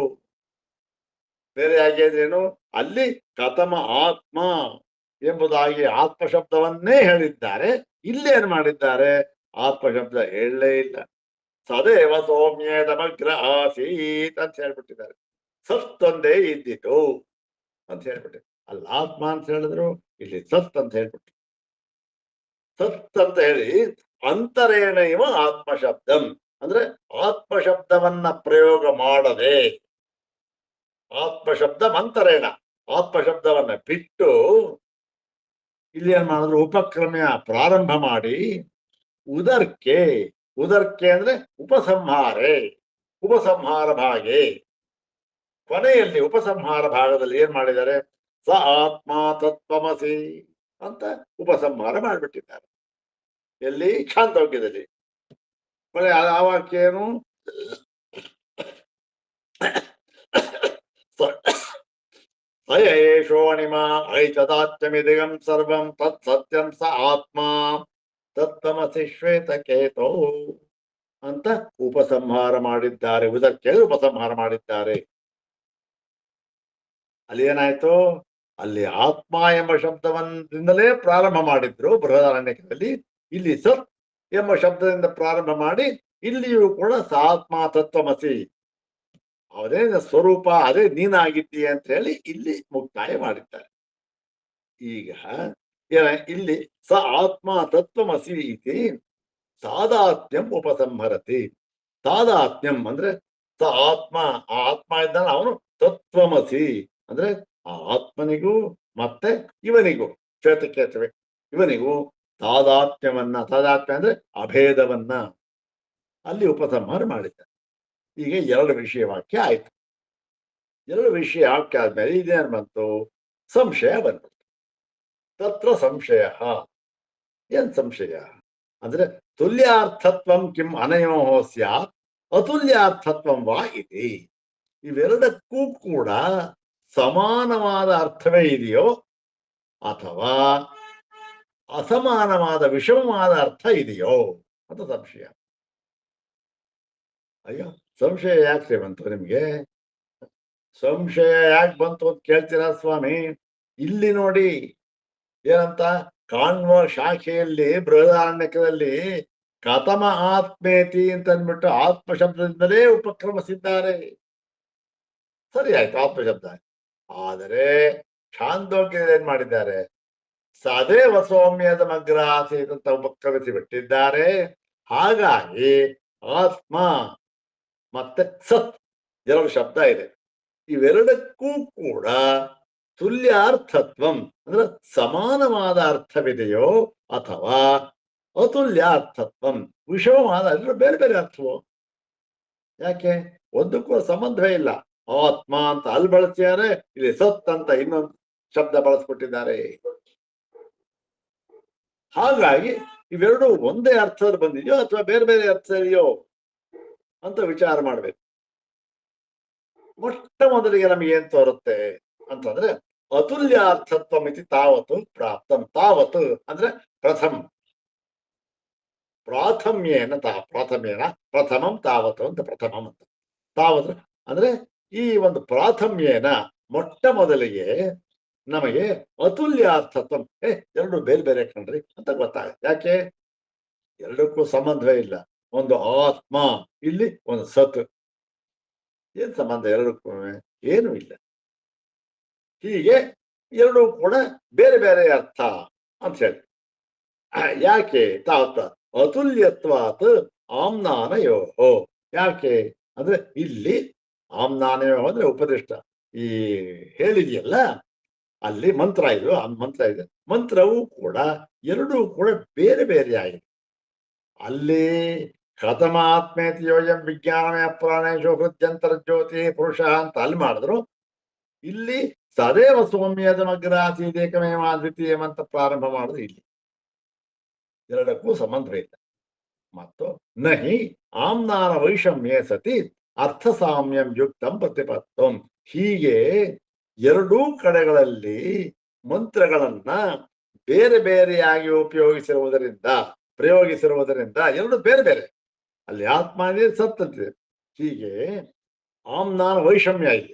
ಬೇರೆಯಾಗಿ ಅಂದ್ರೇನು? ಅಲ್ಲಿ ಕಥಮ ಆತ್ಮ ಎಂಬುದಾಗಿ ಆತ್ಮಶಬ್ದವನ್ನೇ ಹೇಳಿದ್ದಾರೆ. ಇಲ್ಲಿ ಏನ್ ಮಾಡಿದ್ದಾರೆ? ಆತ್ಮಶಬ್ದ ಹೇಳಲೇ ಇಲ್ಲ. ಸದೇವ ಸೌಮ್ಯದಮಗ್ರ ಆಸೀತ್ ಅಂತ ಹೇಳ್ಬಿಟ್ಟಿದ್ದಾರೆ. ಸತ್ತೊಂದೇ ಇದ್ದಿತು ಅಂತ ಹೇಳ್ಬಿಟ್ಟು, ಅಲ್ಲಿ ಆತ್ಮ ಅಂತ ಹೇಳಿದ್ರು, ಇಲ್ಲಿ ಸತ್ ಅಂತ ಹೇಳ್ಬಿಟ್ಟು. ಸತ್ ಅಂತ ಹೇಳಿ ಅಂತರೇಣ ಇವ ಆತ್ಮಶಬ್ದಂ ಅಂದ್ರೆ ಆತ್ಮಶಬ್ದವನ್ನ ಪ್ರಯೋಗ ಮಾಡದೆ, ಆತ್ಮಶಬ್ದ ಅಂತರೇಣ ಆತ್ಮಶಬ್ದವನ್ನ ಬಿಟ್ಟು ಇಲ್ಲಿ ಏನ್ ಮಾಡಿದ್ರು? ಉಪಕ್ರಮ್ಯ ಪ್ರಾರಂಭ ಮಾಡಿ ಉದರ್ಕೆ ಅಂದ್ರೆ ಉಪಸಂಹಾರೆ, ಉಪಸಂಹಾರ ಭಾಗೆ ಕೊನೆಯಲ್ಲಿ ಉಪಸಂಹಾರ ಭಾಗದಲ್ಲಿ ಏನ್ ಮಾಡಿದ್ದಾರೆ? ಸ ಆತ್ಮ ತತ್ವಮಸಿ ಅಂತ ಉಪಸಂಹಾರ ಮಾಡಿಬಿಟ್ಟಿದ್ದಾರೆ. ಎಲ್ಲಿ? ಛಾಂದೋಗ್ಯದಲ್ಲಿ. ಕೊನೆ ಆ ವಾಕ್ಯ ಏನು? ಸಯೇಷೋಣಿಮ ಐತದಾತ್ಮ್ಯಮಿದಂ ಸರ್ವಂ ತತ್ ಸತ್ಯಂ ಸ ಆತ್ಮ ತತ್ವಮಸಿ ಶ್ವೇತಕೇತೋ ಅಂತ ಉಪಸಂಹಾರ ಮಾಡಿದ್ದಾರೆ. ಉದಕ್ಕೆ ಉಪಸಂಹಾರ ಮಾಡಿದ್ದಾರೆ. ಅಲ್ಲಿ ಏನಾಯ್ತು? ಅಲ್ಲಿ ಆತ್ಮ ಎಂಬ ಶಬ್ದವನ್ನಿಂದಲೇ ಪ್ರಾರಂಭ ಮಾಡಿದ್ರು ಬೃಹದಾರಣ್ಯಕದಲ್ಲಿ. ಇಲ್ಲಿ ಸತ್ ಎಂಬ ಶಬ್ದದಿಂದ ಪ್ರಾರಂಭ ಮಾಡಿ ಇಲ್ಲಿಯೂ ಕೂಡ ಸಾತ್ಮ ತತ್ವಮಸಿ, ಅದೇ ಸ್ವರೂಪ, ಅದೇ ನೀನಾಗಿದ್ದೀಯ ಅಂತ ಹೇಳಿ ಇಲ್ಲಿ ಮುಕ್ತಾಯ ಮಾಡಿದ್ದಾರೆ. ಈಗ ಇಲ್ಲಿ ಸ ಆತ್ಮ ತತ್ವಮಸಿ ಇತಿ ತಾದಾತ್ಮ್ಯಂ ಉಪಸಂಹರತಿ. ತಾದಾತ್ಮ್ಯಂ ಅಂದ್ರೆ ಸ ಆತ್ಮ, ಆ ಆತ್ಮ ಇದ್ದಾನೆ ಅವನು ತತ್ವಮಸಿ ಅಂದ್ರೆ ಆ ಆತ್ಮನಿಗೂ ಮತ್ತೆ ಇವನಿಗೂ ಶ್ವೇತಕೇತುವೆ ಇವನಿಗೂ ತಾದಾತ್ಮ್ಯವನ್ನ, ತಾದಾತ್ಮ್ಯ ಅಂದ್ರೆ ಅಭೇದವನ್ನ ಅಲ್ಲಿ ಉಪಸಂಹಾರ ಮಾಡಿದ್ದಾರೆ. ಈಗ ಎರಡು ವಿಷಯ ವಾಕ್ಯ ಆಯ್ತು. ಎರಡು ವಿಷಯ ವಾಕ್ಯ ಆದ್ಮೇಲೆ ಇದೇನು ಬಂತು? ಸಂಶಯ ಬಂತು. ತತ್ರ ಸಂಶಯ. ಏನ್ ಸಂಶಯ ಅಂದ್ರೆ ತುಲ್ಯಾರ್ಥತ್ವಂ ಕಿಂ ಅನಯೋ ಸ್ಯಾತ್ ಅತುಲ್ಯಾರ್ಥತ್ವಂ ವಾ ಇತಿ. ಇವೆರಡಕ್ಕೂ ಕೂಡ ಸಮಾನವಾದ ಅರ್ಥವೇ ಇದೆಯೋ ಅಥವಾ ಅಸಮಾನವಾದ ವಿಷಮವಾದ ಅರ್ಥ ಇದೆಯೋ ಅಂತ ಸಂಶಯ. ಅಯ್ಯೋ, ಸಂಶಯ ಯಾಕೆ ಬಂತು ನಿಮ್ಗೆ? ಸಂಶಯ ಯಾಕೆ ಬಂತು ಅಂತ ಕೇಳ್ತೀರಾ ಸ್ವಾಮಿ? ಇಲ್ಲಿ ನೋಡಿ ಏನಂತ ಕಾಣುವ ಶಾಖೆಯಲ್ಲಿ ಬೃಹದಾರಣ್ಯಕದಲ್ಲಿ ಕಥಮ ಆತ್ಮೇತಿ ಅಂತ ಅಂದ್ಬಿಟ್ಟು ಆತ್ಮ ಶಬ್ದದಿಂದಲೇ ಉಪಕ್ರಮಿಸಿದ್ದಾರೆ. ಸರಿ ಆಯ್ತು, ಆತ್ಮಶಬ್ದ. ಆದರೆ ಛಾಂದೋಗ್ಯದಲ್ಲಿ ಏನ್ ಮಾಡಿದ್ದಾರೆ? ಸದೇವ ಸೌಮ್ಯದ ಮಗ್ರ ಆಸೀತ್ ಅಂತ ಉಪಕ್ರಮಿಸಿ ಬಿಟ್ಟಿದ್ದಾರೆ. ಹಾಗಾಗಿ ಆತ್ಮ ಮತ್ತೆ ಸತ್ ಎರಡು ಶಬ್ದ ಇದೆ. ಇವೆರಡಕ್ಕೂ ಕೂಡ ತುಲ್ಯಾರ್ಥತ್ವಂ ಅಂದ್ರೆ ಸಮಾನವಾದ ಅರ್ಥವಿದೆಯೋ ಅಥವಾ ಅತುಲ್ಯಾರ್ಥತ್ವಂ ವಿಷಮವಾದ ಅಂದ್ರೆ ಬೇರೆ ಬೇರೆ ಅರ್ಥವೋ? ಯಾಕೆ ಒಂದಕ್ಕೂ ಸಂಬಂಧವೇ ಇಲ್ಲ. ಆತ್ಮ ಅಂತ ಅಲ್ಲಿ ಬಳಸ್ಯಾರೆ, ಇಲ್ಲಿ ಸತ್ ಅಂತ ಇನ್ನೊಂದು ಶಬ್ದ ಬಳಸ್ಕೊಟ್ಟಿದ್ದಾರೆ. ಹಾಗಾಗಿ ಇವೆರಡು ಒಂದೇ ಅರ್ಥದಲ್ಲಿ ಬಂದಿದೆಯೋ ಅಥವಾ ಬೇರೆ ಬೇರೆ ಅರ್ಥ ಇದೆಯೋ ಅಂತ ವಿಚಾರ ಮಾಡ್ಬೇಕು. ಮೊಟ್ಟ ಮೊದಲಿಗೆ ನಮಗೆ ಏನ್ ತೋರುತ್ತೆ ಅಂತಂದ್ರೆ ಅತುಲ್ಯಾರ್ಥತ್ವ ಮಿತಿ ತಾವತ್ತು ಪ್ರಾಪ್ತಂ. ತಾವತ್ತು ಅಂದ್ರೆ ಪ್ರಥಮ, ಪ್ರಾಥಮ್ಯೇನ ಪ್ರಾಥಮ್ಯೇನ ಪ್ರಥಮಂ ತಾವತ್ತು ಅಂತ ಪ್ರಥಮಂ ಅಂತ. ತಾವತ್ತು ಅಂದ್ರೆ ಈ ಒಂದು ಪ್ರಾಥಮ್ಯೇನ ಮೊಟ್ಟ ಮೊದಲಿಗೆ ನಮಗೆ ಅತುಲ್ಯಾರ್ಥತ್ವ ಎರಡು ಬೇರೆ ಬೇರೆ ಕಣ್ರಿ ಅಂತ ಗೊತ್ತಾಗುತ್ತೆ. ಯಾಕೆ? ಎರಡಕ್ಕೂ ಸಂಬಂಧವೇ ಇಲ್ಲ. ಒಂದು ಆತ್ಮ, ಇಲ್ಲಿ ಒಂದು ಸತ್. ಏನ್ ಸಂಬಂಧ ಎರಡಕ್ಕೂ? ಏನೂ ಇಲ್ಲ. ಹೀಗೆ ಎರಡೂ ಕೂಡ ಬೇರೆ ಬೇರೆ ಅರ್ಥ ಅಂತ ಹೇಳಿ. ಯಾಕೆ? ತಾವತ್ತ ಅತುಲ್ಯತ್ವಾತ್ ಆಮ್ನಾನಯೋಹೋ. ಯಾಕೆ ಅಂದ್ರೆ ಇಲ್ಲಿ ಆಮ್ನಾನಯೋ ಅಂದ್ರೆ ಉಪದಿಷ್ಟ ಈ ಹೇಳಿದೆಯಲ್ಲ, ಅಲ್ಲಿ ಮಂತ್ರ ಇದು, ಮಂತ್ರ ಇದೆ. ಮಂತ್ರವೂ ಕೂಡ ಎರಡೂ ಕೂಡ ಬೇರೆ ಬೇರೆ ಆಗಿದೆ. ಅಲ್ಲಿ ಕಥಮಾತ್ಮೇತಿಯೋಯಂ ವಿಜ್ಞಾನಮಯ ಪ್ರಾಣೇಶು ಹೃದ್ಯಂತರ ಜ್ಯೋತಿ ಪುರುಷ ಅಂತ ಅಲ್ಲಿ ಮಾಡಿದ್ರು. ಇಲ್ಲಿ ಸದೇವ ಸೌಮ್ಯದ ಮಗ್ರಾಸೀದೇಕಮೇವ ದ್ವಿತೀಯಂ ಅಂತ ಪ್ರಾರಂಭ ಮಾಡಿದ್ರು. ಇಲ್ಲಿ ಎರಡಕ್ಕೂ ಸಂಬಂಧವಿಲ್ಲ. ಮತ್ತು ನಹಿ ಆಮ್ನಾನ ವೈಷಮ್ಯೇ ಸತಿ ಅರ್ಥ ಸಾಮ್ಯಂ ಯುಕ್ತಂ ಪ್ರತಿಪತ್ತಂ. ಹೀಗೆ ಎರಡೂ ಕಡೆಗಳಲ್ಲಿ ಮಂತ್ರಗಳನ್ನ ಬೇರೆ ಬೇರೆಯಾಗಿ ಪ್ರಯೋಗಿಸಿರುವುದರಿಂದ ಎರಡು ಬೇರೆ ಬೇರೆ. ಅಲ್ಲಿ ಆತ್ಮ ಇದೆ, ಸತ್ ಅಂತಿದೆ. ಹೀಗೆ ಆಮ್ನಾನ ವೈಷಮ್ಯ ಇದೆ.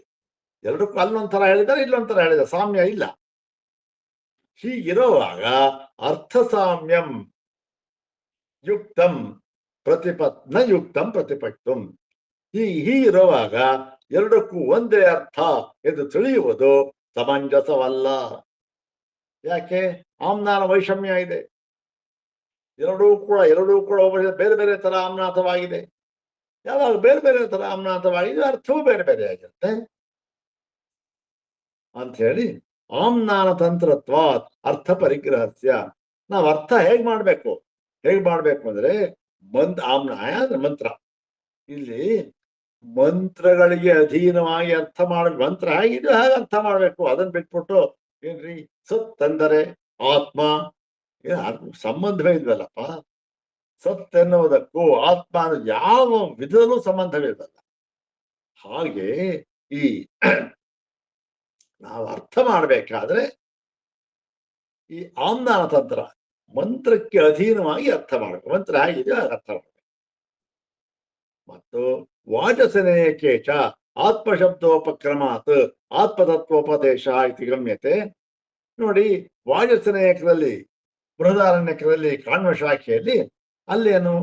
ಎರಡಕ್ಕೂ ಅಲ್ಲೊಂಥರ ಹೇಳಿದ್ದಾರೆ, ಇಲ್ಲೊಂಥರ ಹೇಳಿದ್ದಾರೆ, ಸಾಮ್ಯ ಇಲ್ಲ. ಹೀಗಿರುವಾಗ ಅರ್ಥ ಸಾಮ್ಯಂ ಯುಕ್ತಂ ನ ಯುಕ್ತಂ ಪ್ರತಿಪಕ್ತಂ. ಹೀಗಿರುವಾಗ ಎರಡಕ್ಕೂ ಒಂದೇ ಅರ್ಥ ಎಂದು ತಿಳಿಯುವುದು ಸಮಂಜಸವಲ್ಲ. ಯಾಕೆ? ಆಮ್ನಾನ ವೈಷಮ್ಯ ಇದೆ. ಎರಡೂ ಕೂಡ ಬೇರೆ ಬೇರೆ ತರ ಆಮ್ನಾಥವಾಗಿದೆ. ಯಾವಾಗ ಬೇರೆ ಬೇರೆ ತರ ಆಮ್ನಾಥವಾಗಿದೆ, ಅರ್ಥವೂ ಬೇರೆ ಬೇರೆ ಆಗಿರುತ್ತೆ ಅಂತ ಹೇಳಿ ಆಮ್ನಾನ ತಂತ್ರತ್ವ ಅರ್ಥ ಪರಿಗ್ರಹಸ್ಯ. ನಾವು ಅರ್ಥ ಹೇಗ್ ಮಾಡ್ಬೇಕು ಅಂದ್ರೆ ಆಮ್ನಾಯ ಅಂದ್ರೆ ಮಂತ್ರ. ಇಲ್ಲಿ ಮಂತ್ರಗಳಿಗೆ ಅಧೀನವಾಗಿ ಅರ್ಥ ಮಾಡ್ಬೇಕು. ಮಂತ್ರ ಹೇಗಿದೆ ಹಾಗೆ ಅರ್ಥ ಮಾಡ್ಬೇಕು. ಅದನ್ನ ಬಿಟ್ಬಿಟ್ಟು ಏನ್ರಿ ಸತ್ ಅಂದರೆ ಆತ್ಮ ಸಂಬಂಧವೇ ಇಲ್ವಲ್ಲಪ್ಪ. ಸತ್ ಎನ್ನುವುದಕ್ಕೂ ಆತ್ಮ ಯಾವ ವಿಧದಲ್ಲೂ ಸಂಬಂಧವೇ ಇಲ್ಲಲ್ಲ. ಹಾಗೆ ಈ ನಾವು ಅರ್ಥ ಮಾಡ್ಬೇಕಾದ್ರೆ ಈ ಆಮ್ನಾನ ತಂತ್ರ ಮಂತ್ರಕ್ಕೆ ಅಧೀನವಾಗಿ ಅರ್ಥ ಮಾಡ್ಬೇಕು. ಮಂತ್ರ ಹೇಗಿದೆ ಅರ್ಥ ಮಾಡ್ಬೇಕು. ಮತ್ತು ವಾಚಸನೇಯಕೇಚ ಆತ್ಮಶಬ್ದೋಪಕ್ರಮಾತ್ ಆತ್ಮತತ್ವೋಪದೇಶ ಇತಿ ಗಮ್ಯತೆ. ನೋಡಿ, ವಾಚಸನೇಯಕದಲ್ಲಿ ಬೃಹದಾರಣ್ಯಕದಲ್ಲಿ ಕಾಣ್ವ ಶಾಖೆಯಲ್ಲಿ ಅಲ್ಲೇನು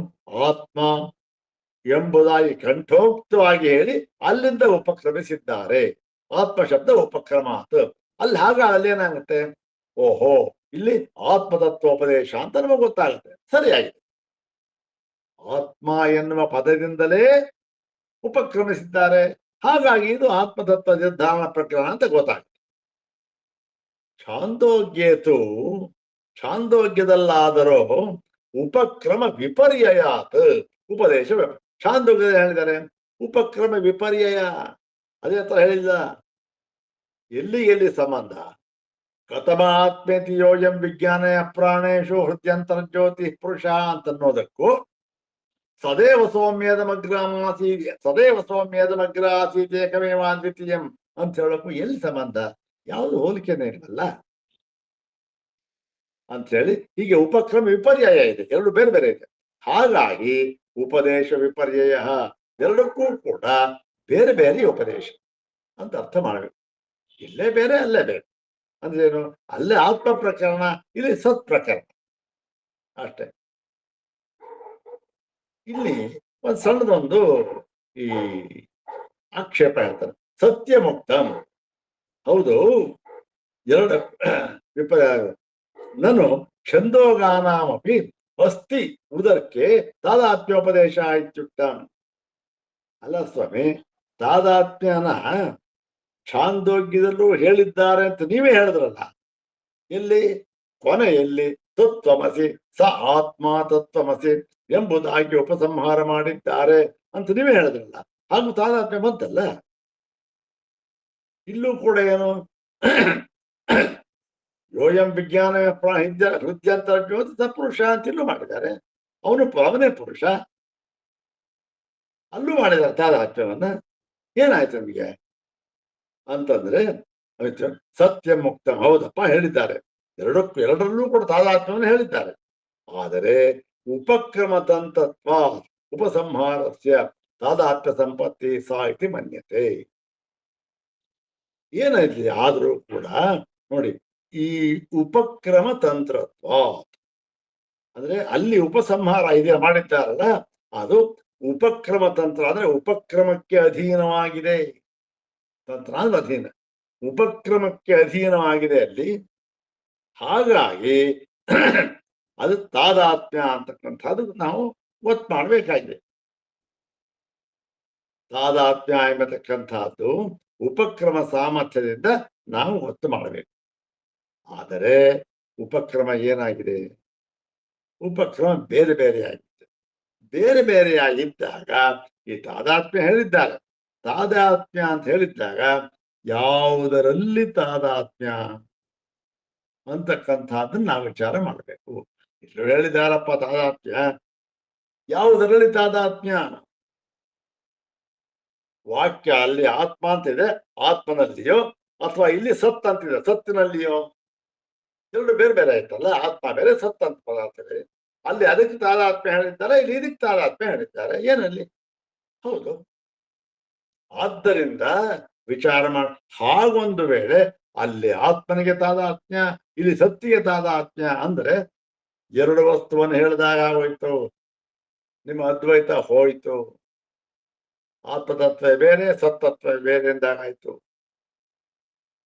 ಆತ್ಮ ಎಂಬುದಾಗಿ ಕಂಠೋಕ್ತವಾಗಿ ಹೇಳಿ ಅಲ್ಲಿಂದ ಉಪಕ್ರಮಿಸಿದ್ದಾರೆ. ಆತ್ಮಶಬ್ದ ಉಪಕ್ರಮಾತ್. ಅಲ್ಲಿ ಅಲ್ಲೇನಾಗುತ್ತೆ? ಓಹೋ, ಇಲ್ಲಿ ಆತ್ಮತತ್ವೋಪದೇಶ ಅಂತ ನಮಗೆ ಗೊತ್ತಾಗುತ್ತೆ. ಸರಿಯಾಗಿದೆ. ಆತ್ಮ ಎನ್ನುವ ಪದದಿಂದಲೇ ಉಪಕ್ರಮಿಸಿದ್ದಾರೆ. ಹಾಗಾಗಿ ಇದು ಆತ್ಮತತ್ವ ನಿರ್ಧಾರಣ ಪ್ರಕರಣ ಅಂತ ಗೊತ್ತಾಗುತ್ತೆ. ಛಾಂದೋಗ್ಯದಲ್ಲಾದರೂ ಉಪಕ್ರಮ ವಿಪರ್ಯಯಾತ್ ಉಪದೇಶ. ಛಾಂದೋಗ್ಯದಲ್ಲಿ ಹೇಳಿದ್ದಾರೆ ಉಪಕ್ರಮ ವಿಪರ್ಯಯ. ಅದೇ ತರ ಹೇಳಿಲ್ಲ. ಎಲ್ಲಿ ಸಂಬಂಧ? ಕಥಮಾತ್ಮೇತಿ ಯೋಯಂ ವಿಜ್ಞಾನ ಪ್ರಾಣೇಶು ಹೃದ್ಯಂತರ್ಜ್ಯೋತಿ ಪುರುಷ ಅಂತನ್ನೋದಕ್ಕೂ ಸದೇವ ಸೌಮ್ಯದ ಮಗ್ರ ಆಸೀತ್ ಏಕಮೇವ ದ್ವಿತೀಯಂ ಅಂತ ಹೇಳಕ್ಕೂ ಎಲ್ಲಿ ಸಂಬಂಧ? ಯಾವುದು ಹೋಲಿಕೆನೇ ಇರಲ್ಲ ಅಂತ ಹೇಳಿ ಹೀಗೆ ಉಪಕ್ರಮ ವಿಪರ್ಯಯ ಇದೆ. ಎರಡು ಬೇರೆ ಬೇರೆ ಇದೆ. ಹಾಗಾಗಿ ಉಪದೇಶ ವಿಪರ್ಯಯ ಎರಡಕ್ಕೂ ಕೂಡ ಬೇರೆ ಬೇರೆ ಉಪದೇಶ ಅಂತ ಅರ್ಥ ಮಾಡಬೇಕು. ಇಲ್ಲೇ ಬೇರೆ ಅಲ್ಲೇ ಬೇರೆ ಅಂದ್ರೆ ಏನು? ಅಲ್ಲೇ ಆತ್ಮ ಪ್ರಕರಣ, ಇಲ್ಲಿ ಸತ್ ಪ್ರಕರಣ ಅಷ್ಟೇ. ಇಲ್ಲಿ ಒಂದು ಸಣ್ಣದೊಂದು ಈ ಆಕ್ಷೇಪ ಹೇಳ್ತಾರೆ. ಸತ್ಯ ಮುಕ್ತಂ. ಹೌದು, ಎರಡು ವಿಪರ್ಯಾಯ. ನಾನು ಛಂದೋಗಾನಾಮಪಿ ಅಸ್ತಿ ಉದರ್ಕೆ ತಾದಾತ್ಮ್ಯೋಪದೇಶ ಇತ್ಯುಕ್ತ. ಅಲ್ಲ ಸ್ವಾಮಿ, ತಾದಾತ್ಮ್ಯನ ಛಾಂದೋಗ್ಯದಲ್ಲೂ ಹೇಳಿದ್ದಾರೆ ಅಂತ ನೀವೇ ಹೇಳಿದ್ರಲ್ಲ. ಎಲ್ಲಿ? ಕೊನೆಯಲ್ಲಿ ತತ್ವಮಸಿ ಸ ಆತ್ಮ ತತ್ವಮಸಿ ಎಂಬುದಾಗಿ ಉಪಸಂಹಾರ ಮಾಡಿದ್ದಾರೆ ಅಂತ ನೀವೇ ಹೇಳಿದ್ರಲ್ಲ. ಹಾಗೂ ತಾದಾತ್ಮ್ಯ ಬಂತಲ್ಲ. ಇಲ್ಲೂ ಕೂಡ ಏನು ಯೋಯಂ ವಿಜ್ಞಾನ ಹೃದಯಂತರ ಪುರುಷ ಅಂತ ಇಲ್ಲೂ ಮಾಡಿದ್ದಾರೆ. ಅವನೇ ಪುರುಷ, ಅಲ್ಲೂ ಮಾಡಿದ್ದಾರೆ ತಾದಾತ್ಮ್ಯವನ್ನ. ಏನಾಯ್ತು ನಮಗೆ ಅಂತಂದ್ರೆ ಸತ್ಯ ಮುಕ್ತ, ಹೌದಪ್ಪ ಹೇಳಿದ್ದಾರೆ. ಎರಡರಲ್ಲೂ ಕೂಡ ತಾದಾತ್ಮ್ಯವನ್ನು ಹೇಳಿದ್ದಾರೆ. ಆದರೆ ಉಪಕ್ರಮ ತಂತ್ರತ್ವ ಉಪಸಂಹಾರಸ್ಯ ತಾದಾತ್ಮ್ಯ ಸಂಪತ್ತಿ ಸಾಹಿತಿ ಮನ್ಯತೆ. ಏನಾಯ್ತು? ಆದ್ರೂ ಕೂಡ ನೋಡಿ, ಈ ಉಪಕ್ರಮ ತಂತ್ರತ್ವ ಅಂದ್ರೆ ಅಲ್ಲಿ ಉಪಸಂಹಾರ ಇದೆ ಮಾಡಿದ್ದಾರಲ್ಲ, ಅದು ಉಪಕ್ರಮ ತಂತ್ರ ಅಂದ್ರೆ ಉಪಕ್ರಮಕ್ಕೆ ಅಧೀನವಾಗಿದೆ. ತಂತ್ರ ಅಂದ್ರೆ ಅಧೀನ, ಉಪಕ್ರಮಕ್ಕೆ ಅಧೀನವಾಗಿದೆ ಅಲ್ಲಿ. ಹಾಗಾಗಿ ಅದು ತಾದಾತ್ಮ್ಯ ಅಂತಕ್ಕಂಥದ್ದು ನಾವು ಒತ್ತು ಮಾಡಬೇಕಾಗಿದೆ. ತಾದಾತ್ಮ್ಯ ಎಂಬತಕ್ಕಂಥದ್ದು ಉಪಕ್ರಮ ಸಾಮರ್ಥ್ಯದಿಂದ ನಾವು ಒತ್ತು ಮಾಡಬೇಕು. ಆದರೆ ಉಪಕ್ರಮ ಏನಾಗಿದೆ? ಉಪಕ್ರಮ ಬೇರೆ ಬೇರೆಯಾಗಿದೆ. ಬೇರೆ ಬೇರೆಯಾಗಿದ್ದಾಗ ಈ ತಾದಾತ್ಮ್ಯ ಹೇಳಿದ್ದಾರೆ. ತಾದಾತ್ಮ್ಯ ಅಂತ ಹೇಳಿದ್ದಾಗ ಯಾವುದರಲ್ಲಿ ತಾದಾತ್ಮ್ಯ ಅಂತಕ್ಕಂಥದ್ದನ್ನ ನಾವು ವಿಚಾರ ಮಾಡಬೇಕು. ಇಷ್ಟು ಹೇಳಿದಾರಪ್ಪ ತಾದಾತ್ಮ್ಯ, ಯಾವುದರಲ್ಲಿ ತಾದಾತ್ಮ್ಯ? ವಾಕ್ಯ ಅಲ್ಲಿ ಆತ್ಮ ಅಂತಿದೆ, ಆತ್ಮನಲ್ಲಿಯೋ, ಅಥವಾ ಇಲ್ಲಿ ಸತ್ ಅಂತಿದೆ, ಸತ್ತಿನಲ್ಲಿಯೋ? ಎರಡು ಬೇರೆ ಬೇರೆ ಆಯ್ತಲ್ಲ. ಆತ್ಮ ಬೇರೆ, ಸತ್ ಅಂತ ಪದಾರ್ಥ ಬೇರೆ. ಅಲ್ಲಿ ಅದಕ್ಕೆ ತಾದಾತ್ಮ್ಯ ಹೇಳಿದ್ದಾರೆ, ಇಲ್ಲಿ ಇದಕ್ಕೆ ತಾದಾತ್ಮ್ಯ ಹೇಳಿದ್ದಾರೆ. ಏನಲ್ಲಿ? ಹೌದು. ಆದ್ದರಿಂದ ವಿಚಾರ ಮಾಡಿ, ಹಾಗೊಂದು ವೇಳೆ ಅಲ್ಲಿ ಆತ್ಮನಿಗೆ ತಾದಾತ್ಮ್ಯ, ಇಲ್ಲಿ ಸತ್ತಿಗೆ ತಾದಾತ್ಮ್ಯ ಅಂದ್ರೆ ಎರಡು ವಸ್ತುವನ್ನು ಹೇಳಿದಾಗ ಹೋಯ್ತು, ನಿಮ್ಮ ಅದ್ವೈತ ಹೋಯ್ತು. ಆತ್ಮತತ್ವ ಬೇರೆ, ಸತ್ತತ್ವ ಬೇರೆ ಎಂದಾಗಾಯ್ತು.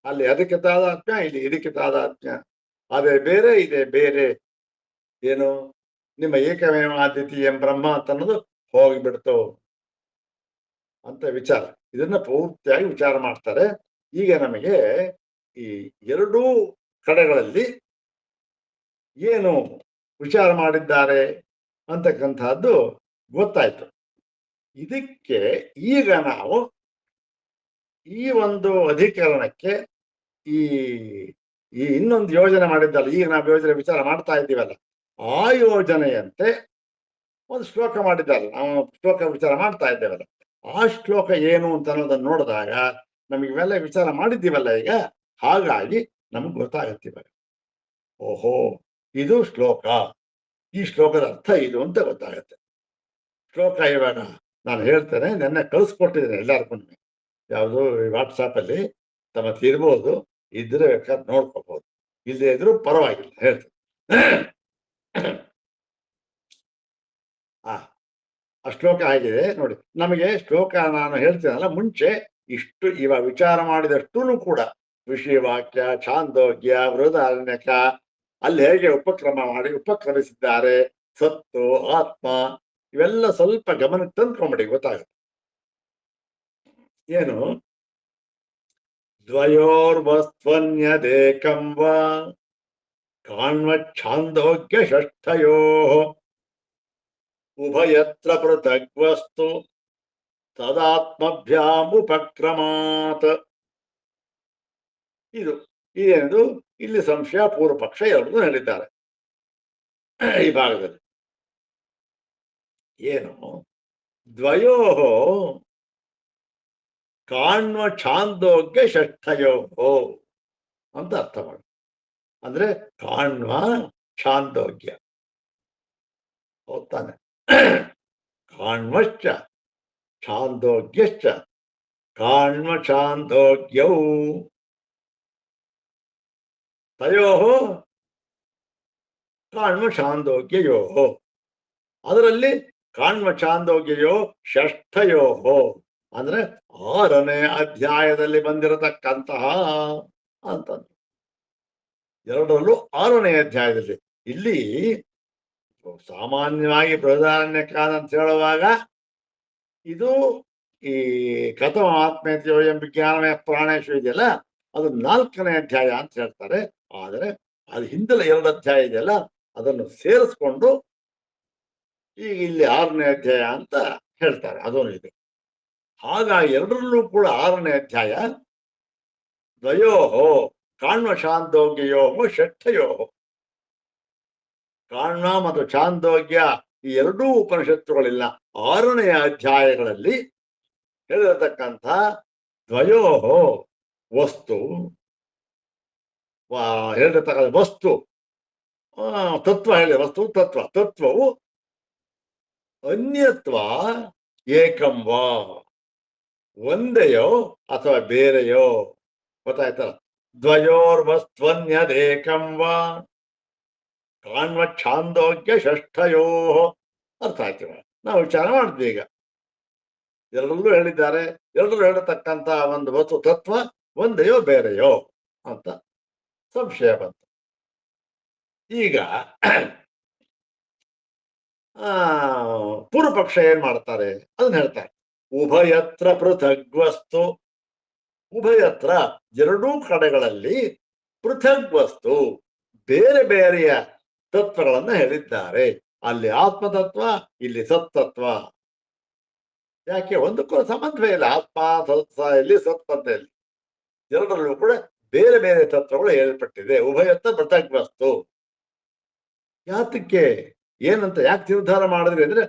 ಅಲ್ಲಿ ಅದಕ್ಕೆ ತಾದಾತ್ಮ್ಯ, ಇಲ್ಲಿ ಇದಕ್ಕೆ ತಾದಾತ್ಮ್ಯ. ಅದೇ ಬೇರೆ, ಇದೇ ಬೇರೆ. ಏನು? ನಿಮ್ಮ ಏಕಮೇವ ಅದ್ವಿತೀಯ ಬ್ರಹ್ಮ ಅಂತ ಅನ್ನೋದು ಹೋಗಿಬಿಡ್ತು ಅಂತ ವಿಚಾರ. ಇದನ್ನ ಪೂರ್ತಿಯಾಗಿ ವಿಚಾರ ಮಾಡ್ತಾರೆ. ಈಗ ನಮಗೆ ಈ ಎರಡೂ ಕಡೆಗಳಲ್ಲಿ ಏನು ವಿಚಾರ ಮಾಡಿದ್ದಾರೆ ಅಂತಕ್ಕಂಥದ್ದು ಗೊತ್ತಾಯ್ತು. ಇದಕ್ಕೆ ಈಗ ನಾವು ಈ ಒಂದು ಅಧಿಕರಣಕ್ಕೆ ಈ ಇನ್ನೊಂದು ಯೋಜನೆ ಮಾಡಿದ್ದಲ್ಲ, ಈಗ ನಾವು ಯೋಜನೆ ವಿಚಾರ ಮಾಡ್ತಾ ಇದ್ದೀವಲ್ಲ, ಆ ಯೋಜನೆಯಂತೆ ಒಂದು ಶ್ಲೋಕ ಮಾಡಿದ್ದಾರೆ. ನಾವು ಶ್ಲೋಕ ವಿಚಾರ ಮಾಡ್ತಾ ಇದ್ದೇವಲ್ಲ, ಆ ಶ್ಲೋಕ ಏನು ಅಂತ ಅನ್ನೋದನ್ನು ನೋಡಿದಾಗ ನಮಗೆ ಇವೆಲ್ಲ ವಿಚಾರ ಮಾಡಿದ್ದೀವಲ್ಲ ಈಗ, ಹಾಗಾಗಿ ನಮ್ಗೆ ಗೊತ್ತಾಗತ್ತಿವಾಗ, ಓಹೋ ಇದು ಶ್ಲೋಕ, ಈ ಶ್ಲೋಕದ ಅರ್ಥ ಇದು ಅಂತ ಗೊತ್ತಾಗತ್ತೆ. ಶ್ಲೋಕ ಇವಾಗ ನಾನು ಹೇಳ್ತೇನೆ, ನೆನ್ನೆ ಕಳಿಸ್ಕೊಟ್ಟಿದ್ದೇನೆ ಎಲ್ಲರಿಗೂ. ಯಾವುದು ವಾಟ್ಸಾಪ್ ಅಲ್ಲಿ ತಮ್ಮ ಇರ್ಬೋದು, ಇದ್ರೆ ಬೇಕಾದ್ರೆ ನೋಡ್ಕೋಬಹುದು, ಇಲ್ಲದೆ ಇದ್ರು ಪರವಾಗಿಲ್ಲ, ಹೇಳ್ತೇನೆ. ಆ ಶ್ಲೋಕ ಆಗಿದೆ ನೋಡಿ. ನಮಗೆ ಶ್ಲೋಕ ನಾನು ಹೇಳ್ತೇನಲ್ಲ, ಮುಂಚೆ ಇಷ್ಟು ಇವಾಗ ವಿಚಾರ ಮಾಡಿದಷ್ಟೂ ಕೂಡ ವಿಷಯವಾಕ್ಯ, ಛಾಂದೋಗ್ಯ, ಬೃಹದಾರಣ್ಯಕ ಅಲ್ಲಿ ಹೇಗೆ ಉಪಕ್ರಮ ಮಾಡಿ ಉಪಕ್ರಮಿಸಿದ್ದಾರೆ, ಸತ್ತು, ಆತ್ಮ, ಇವೆಲ್ಲ ಸ್ವಲ್ಪ ಗಮನಕ್ಕೆ ತಂದ್ಕೊಂಬಿಡಿ, ಗೊತ್ತಾಗುತ್ತೆ. ಏನು? ದ್ವಯೋರ್ವಸ್ತ್ವನ್ಯದೇಕಂ ವಾ ಕಾಣ್ವಚ್ಛಾಂದೋಗ್ಯ ಷಷ್ಠಯೋ ಉಭಯತ್ರ ಪೃಥಗ್ವಸ್ತು ತದಾತ್ಮಭ್ಯಾಮುಪಕ್ರಮಾತ್. ಇದೇನದು? ಇಲ್ಲಿ ಸಂಶಯ, ಪೂರ್ವ ಪಕ್ಷ ಎರಡೂ ಹೇಳಿದ್ದಾರೆ ಈ ಭಾಗದಲ್ಲಿ. ಏನು? ದ್ವಯೋ ಕಾಣ್ವ ಛಾಂದೋಗ್ಯ ಷಷ್ಠಯೋ ಅಂತ ಅರ್ಥ ಮಾಡಿ. ಅಂದ್ರೆ ಕಾಣ್ವ ಛಾಂದೋಗ್ಯ, ಹೌದಾನೆ? ಕಾಣ್ವಶ್ಚ ಛಾಂದೋಗ್ಯಶ್ಚ ಕಾಣ್ವ ಛಾಂದೋಗ್ಯೌ ತಯೋ ಕಾಣ್ವ ಛಾಂದೋಗ್ಯಯೋ. ಅದರಲ್ಲಿ ಕಾಣ್ವ ಛಾಂದೋಗ್ಯಯೋ ಷಷ್ಠಯೋ ಅಂದ್ರೆ 6ನೇ ಅಧ್ಯಾಯದಲ್ಲಿ ಬಂದಿರತಕ್ಕಂತಹ ಅಂತ. ಎರಡರಲ್ಲೂ 6ನೇ ಅಧ್ಯಾಯದಲ್ಲಿ. ಇಲ್ಲಿ ಸಾಮಾನ್ಯವಾಗಿ ಬೃಹದಾರಣ್ಯಕಾಲ ಅಂತ ಹೇಳುವಾಗ ಇದು ಈ ಕಥಮ ಆತ್ಮೇತ್ಯೋ ಎಂಬ ಜ್ಞಾನಮಯ ಪ್ರಾಣೇಶು ಇದೆಯಲ್ಲ, ಅದು 4ನೇ ಅಧ್ಯಾಯ ಅಂತ ಹೇಳ್ತಾರೆ. ಆದರೆ ಅದು ಹಿಂದಲ 2 ಅಧ್ಯಾಯ ಇದೆಯಲ್ಲ, ಅದನ್ನು ಸೇರಿಸ್ಕೊಂಡು ಈಗ ಇಲ್ಲಿ 6ನೇ ಅಧ್ಯಾಯ ಅಂತ ಹೇಳ್ತಾರೆ. ಅದೊಂದು ಇದೆ. ಹಾಗಾಗಿ ಎರಡರಲ್ಲೂ ಕೂಡ 6ನೇ ಅಧ್ಯಾಯ ದ್ವಯೋಹೋ ಕಾಣ್ವ ಛಾಂದೋಗ್ಯಯೋಹೋ ಷಷ್ಠಯೋಹೋ. ಕಾಣ್ವ ಮತ್ತು ಛಾಂದೋಗ್ಯ ಈ ಎರಡೂ ಉಪನಿಷತ್ತುಗಳಿಲ್ಲ 6ನೇ ಅಧ್ಯಾಯಗಳಲ್ಲಿ ಹೇಳಿರತಕ್ಕಂಥ ದ್ವಯೋಹೋ ವಸ್ತು ಹೇಳಿರ್ತಕ್ಕಂಥ ವಸ್ತು ತತ್ವ ಹೇಳಿ, ವಸ್ತು ತತ್ವ. ತತ್ವವು ಅನ್ಯತ್ವ ಏಕಂ ವಾ, ಒಂದೆಯೋ ಅಥವಾ ಬೇರೆಯೋ. ಗೊತ್ತಾಯ್ತಲ್ಲ? ದ್ವಯೋರ್ವಸ್ತ್ವನ್ಯದೇಕಂ ವಾ ಕಾಣ್ವ ಛಾಂದೋಗ್ಯ ಷಷ್ಠಯೋ. ಅರ್ಥ ಆಯ್ತು. ನಾವು ವಿಚಾರ ಮಾಡಿದ್ವಿ. ಈಗ ಎರಡರಲ್ಲೂ ಹೇಳಿದ್ದಾರೆ. ಎರಡರೂ ಹೇಳತಕ್ಕಂತ ಒಂದು ವಸ್ತು ತತ್ವ ಒಂದೆಯೋ ಬೇರೆಯೋ ಅಂತ ಸಂಶಯ ಬಂತು. ಈಗ ಪೂರ್ವ ಪಕ್ಷ ಏನ್ ಮಾಡ್ತಾರೆ ಅದನ್ನ ಹೇಳ್ತಾರೆ. ಉಭಯತ್ರ ಪೃಥಗ್ವಸ್ತು, ಉಭಯತ್ರ ಎರಡೂ ಕಡೆಗಳಲ್ಲಿ ಪೃಥಗ್ವಸ್ತು ಬೇರೆ ಬೇರೆಯ ತತ್ವಗಳನ್ನ ಹೇಳಿದ್ದಾರೆ. ಅಲ್ಲಿ ಆತ್ಮತತ್ವ, ಇಲ್ಲಿ ಸತ್ತತ್ವ. ಯಾಕೆ ಒಂದಕ್ಕೂ ಸಂಬಂಧವೇ ಇಲ್ಲ. ಆತ್ಮ ತತ್ವ ಇಲ್ಲಿ, ಸತ್ ಇಲ್ಲಿ ಎರಡರಲ್ಲೂ ಕೂಡ ಬೇರೆ ಬೇರೆ ತತ್ವಗಳು ಹೇಳಲ್ಪಟ್ಟಿದೆ. ಉಭಯತ್ರ ಪೃಥಗ್ವಸ್ತು. ಯಾತಕ್ಕೆ ಏನಂತ ಯಾಕೆ ನಿರ್ಧಾರ ಮಾಡಿದ್ರಿ ಅಂದ್ರೆ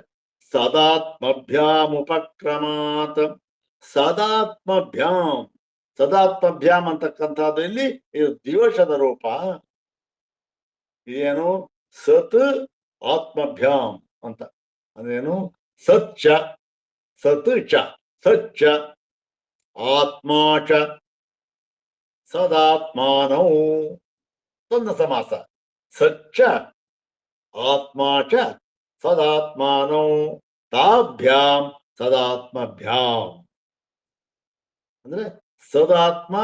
ಸದಾತ್ಮಭ್ಯಾಮ್ ಉಪಕ್ರಮಾತ್. ಸದಾತ್ಮಭ್ಯಾಮ್, ಸದಾತ್ಮಭ್ಯಾಮ್ ಅಂತಕ್ಕಂಥದ್ದು ಇಲ್ಲಿ ಇದು ದಿವಸದ ರೂಪ. ಏನು ಸತ್ ಆತ್ಮಭ್ಯಾಮ್ ಅಂತ ಅದೇನು ಸಚ್ಚ ಸತ್ ಚ ಸಚ್ಚ ಆತ್ಮಾ ಚ ಸದಾತ್ಮಾನೌ ತನ್ನ ಸಮಾಸ. ಸಚ್ಚ ಆತ್ಮಾ ಚ ಸದಾತ್ಮಾನೌ ತಾಭ್ಯಾಂ ಸದಾತ್ಮಭ್ಯಾಂ. ಅಂದ್ರೆ ಸದಾತ್ಮ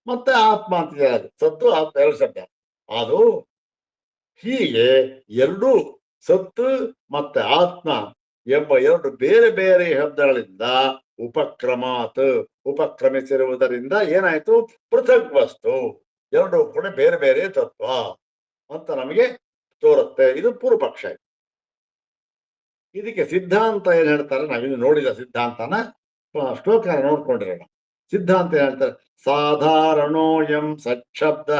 ಮತ್ತೆ ಆತ್ಮ ಅಂತಿದೆ. ಅದು ಸತ್ತು ಆತ್ಮ ಎರಡು ಶಬ್ದ. ಅದು ಹೀಗೆ ಎರಡು ಸತ್ತು ಮತ್ತೆ ಆತ್ಮ ಎಂಬ ಎರಡು ಬೇರೆ ಬೇರೆ ಶಬ್ದಗಳಿಂದ ಉಪಕ್ರಮಾತ್ ಉಪಕ್ರಮಿಸಿರುವುದರಿಂದ ಏನಾಯ್ತು? ಪೃಥಕ್ ವಸ್ತು, ಎರಡು ಕೂಡ ಬೇರೆ ಬೇರೆ ತತ್ವ ಅಂತ ನಮಗೆ ತೋರುತ್ತೆ. ಇದು ಪೂರ್ವ ಪಕ್ಷ. ಇದಕ್ಕೆ ಸಿದ್ಧಾಂತ ಏನ್ ಹೇಳ್ತಾರೆ? ನಾವಿನ್ನು ನೋಡಿದ ಸಿದ್ಧಾಂತನ ಶ್ಲೋಕ ನೋಡ್ಕೊಂಡಿರೋಣ. ಸಿದ್ಧಾಂತ ಏನ್ ಹೇಳ್ತಾರೆ? ಸಾಧಾರಣೋಯಂ ಸಚ್ಛಬ್ದ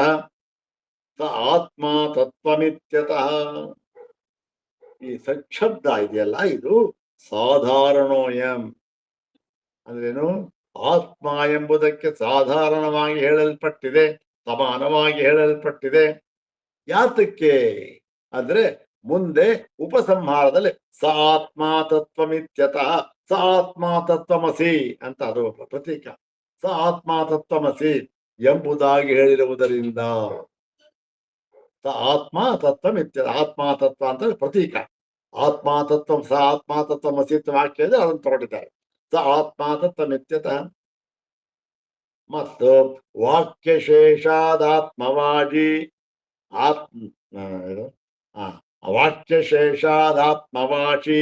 ಸ ಆತ್ಮ ತತ್ವಮಿತ್ಯತಃ. ಈ ಸಚ್ಛಬ್ದ ಇದೆಯಲ್ಲ, ಇದು ಸಾಧಾರಣೋಯಂ ಅಂದ್ರೇನು? ಆತ್ಮ ಎಂಬುದಕ್ಕೆ ಸಾಧಾರಣವಾಗಿ ಹೇಳಲ್ಪಟ್ಟಿದೆ, ಸಮಾನವಾಗಿ ಹೇಳಲ್ಪಟ್ಟಿದೆ. ಯಾತಕ್ಕೆ ಅಂದ್ರೆ ಮುಂದೆ ಉಪಸಂಹಾರದಲ್ಲಿ ಸ ಆತ್ಮ ತತ್ವಮಿತ್ಯತಃ ಸ ಆತ್ಮ ತತ್ವಮಸಿ ಅಂತ ಅದು ಪ್ರತೀಕ. ಸ ಆತ್ಮ ತತ್ವಮಸಿ ಎಂಬುದಾಗಿ ಹೇಳಿರುವುದರಿಂದ ಸ ಆತ್ಮ ತತ್ವಮಿತ್ಯ. ಆತ್ಮ ತತ್ವ ಅಂತ ಪ್ರತೀಕ. ಆತ್ಮ ತತ್ವ ಸ ಆತ್ಮ ತತ್ವಮಸಿ ವಾಕ್ಯ ಇದೆ, ಅದನ್ನು ತಗೊಂಡಿದ್ದಾರೆ. ಸ ಆತ್ಮ ತತ್ವಮಿತ್ಯತಃ. ಮತ್ತು ವಾಕ್ಯಶೇಷಾದಾತ್ಮವಾಜಿ ಆತ್ಮ ವಾಕ್ಯಶೇಷಾದಾತ್ಮವಾಚಿ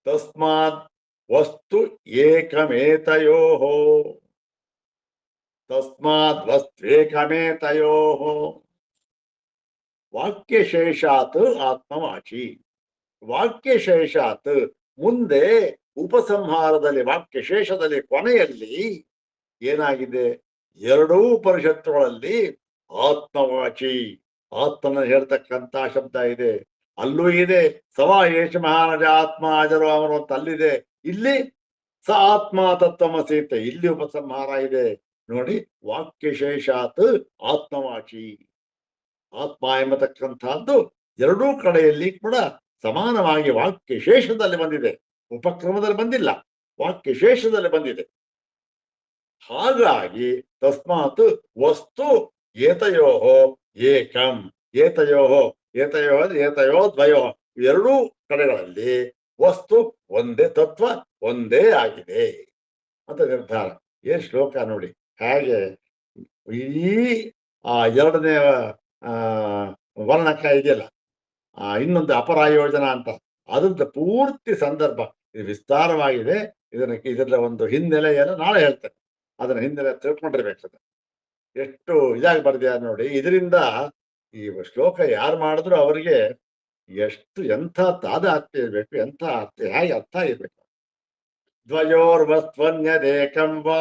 ತಸ್ಮಾತ್ ವಸ್ತು ಏಕಮೇತಯೋಃ. ತಸ್ಮಾತ್ ವಸ್ತ್ವೇಕಮೇತಯೋಃ. ವಾಕ್ಯಶೇಷಾತ್ ಆತ್ಮವಾಚಿ. ವಾಕ್ಯಶೇಷಾತ್ ಮುಂದೆ ಉಪಸಂಹಾರದಲ್ಲಿ ವಾಕ್ಯಶೇಷದಲ್ಲಿ ಕೊನೆಯಲ್ಲಿ ಏನಾಗಿದೆ? ಎರಡೂ ಉಪನಿಷತ್ತುಗಳಲ್ಲಿ ಆತ್ಮವಾಚಿ ಆತ್ಮನ ಹೇಳ್ತಕ್ಕಂತ ಶಬ್ದ ಇದೆ. ಅಲ್ಲೂ ಇದೆ ಸವಾ ಏಷ ಮಹಾನಜ ಆತ್ಮ ಅಜರು ಅವನು ಅಂತ ಅಲ್ಲಿದೆ. ಇಲ್ಲಿ ಸ ಆತ್ಮ ತತ್ವಮಸಿ ಅಂತ ಇಲ್ಲಿ ಉಪಸಂಹಾರ ಇದೆ ನೋಡಿ. ವಾಕ್ಯಶೇಷಾತ್ ಆತ್ಮವಾಚಿ. ಆತ್ಮ ಎಂಬತಕ್ಕಂಥದ್ದು ಎರಡೂ ಕಡೆಯಲ್ಲಿ ಕೂಡ ಸಮಾನವಾಗಿ ವಾಕ್ಯಶೇಷದಲ್ಲಿ ಬಂದಿದೆ, ಉಪಕ್ರಮದಲ್ಲಿ ಬಂದಿಲ್ಲ, ವಾಕ್ಯಶೇಷದಲ್ಲಿ ಬಂದಿದೆ. ಹಾಗಾಗಿ ತಸ್ಮಾತ್ ವಸ್ತು ಏತಯೋಹೋ ಏಕಂ. ಏತಯೋಹೋ ಏತಯೋ ಏತಯೋ ದ್ವಯೋ ಎರಡೂ ಕಡೆಗಳಲ್ಲಿ ವಸ್ತು ಒಂದೇ, ತತ್ವ ಒಂದೇ ಆಗಿದೆ ಅಂತ ನಿರ್ಧಾರ. ಏನ್ ಶ್ಲೋಕ ನೋಡಿ ಹೇಗೆ ಈ ಆ 2ನೇ ಆ ವರ್ಣಕ ಇದೆಯಲ್ಲ, ಇನ್ನೊಂದು ಅಪರಾಯೋಜನ ಅಂತ. ಅದ್ರದ್ದು ಪೂರ್ತಿ ಸಂದರ್ಭ ಇದು ವಿಸ್ತಾರವಾಗಿದೆ. ಇದರ ಒಂದು ಹಿನ್ನೆಲೆಯನ್ನು ನಾಳೆ ಹೇಳ್ತೇನೆ. ಅದನ್ನ ಹಿನ್ನೆಲೆ ತಿಳ್ಕೊಂಡಿರ್ಬೇಕು. ಎಷ್ಟು ಇದಾಗಿ ಬರ್ದಿದ್ದಾರೆ ನೋಡಿ. ಇದರಿಂದ ಈ ಶ್ಲೋಕ ಯಾರು ಮಾಡಿದ್ರು ಅವರಿಗೆ ಎಷ್ಟು ಎಂಥ ತಾದಾತ್ಮ್ಯ ಇರ್ಬೇಕು, ಎಂಥ ಅರ್ಥ ಹೇಗೆ ಅರ್ಥ ಇರ್ಬೇಕು. ದ್ವಯೋರ್ವಸ್ತ್ವನ್ಯದೇಕಂ ವಾ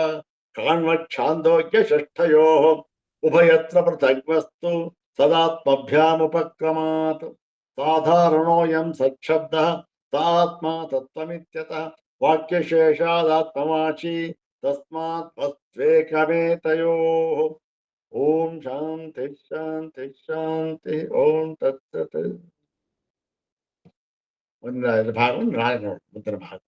ಕಾಣ್ವಚ್ಛಾಂದೋಗ್ಯ ಷಷ್ಠಯೋಃ ಉಭಯತ್ರ ಪೃಥಗ್ವಸ್ತು ಸದಾತ್ಮಭ್ಯಾಮುಪಕ್ರಮಾತ್ ಸಾಧಾರಣೋಯಂ ಸಚ್ಛಬ್ದಃ ಸಾತ್ಮ ತತ್ವಮಿತ್ಯತಃ ವಾಕ್ಯಶೇಷಾದಾತ್ಮವಾಚಿ ತಸ್ಮಾತ್ ವಸ್ತ್ವೇಕಮೇತಯೋಃ. ಓಂ ಶಾಂತಿ ಶಾಂತಿ ಶಾಂತಿ. ಓಂ ತತ್ಸತ್. ಒಂದು ಭಾಗ ನಾಳೆ ನೋಡಿ ಮುಂದಿನ ಭಾಗ.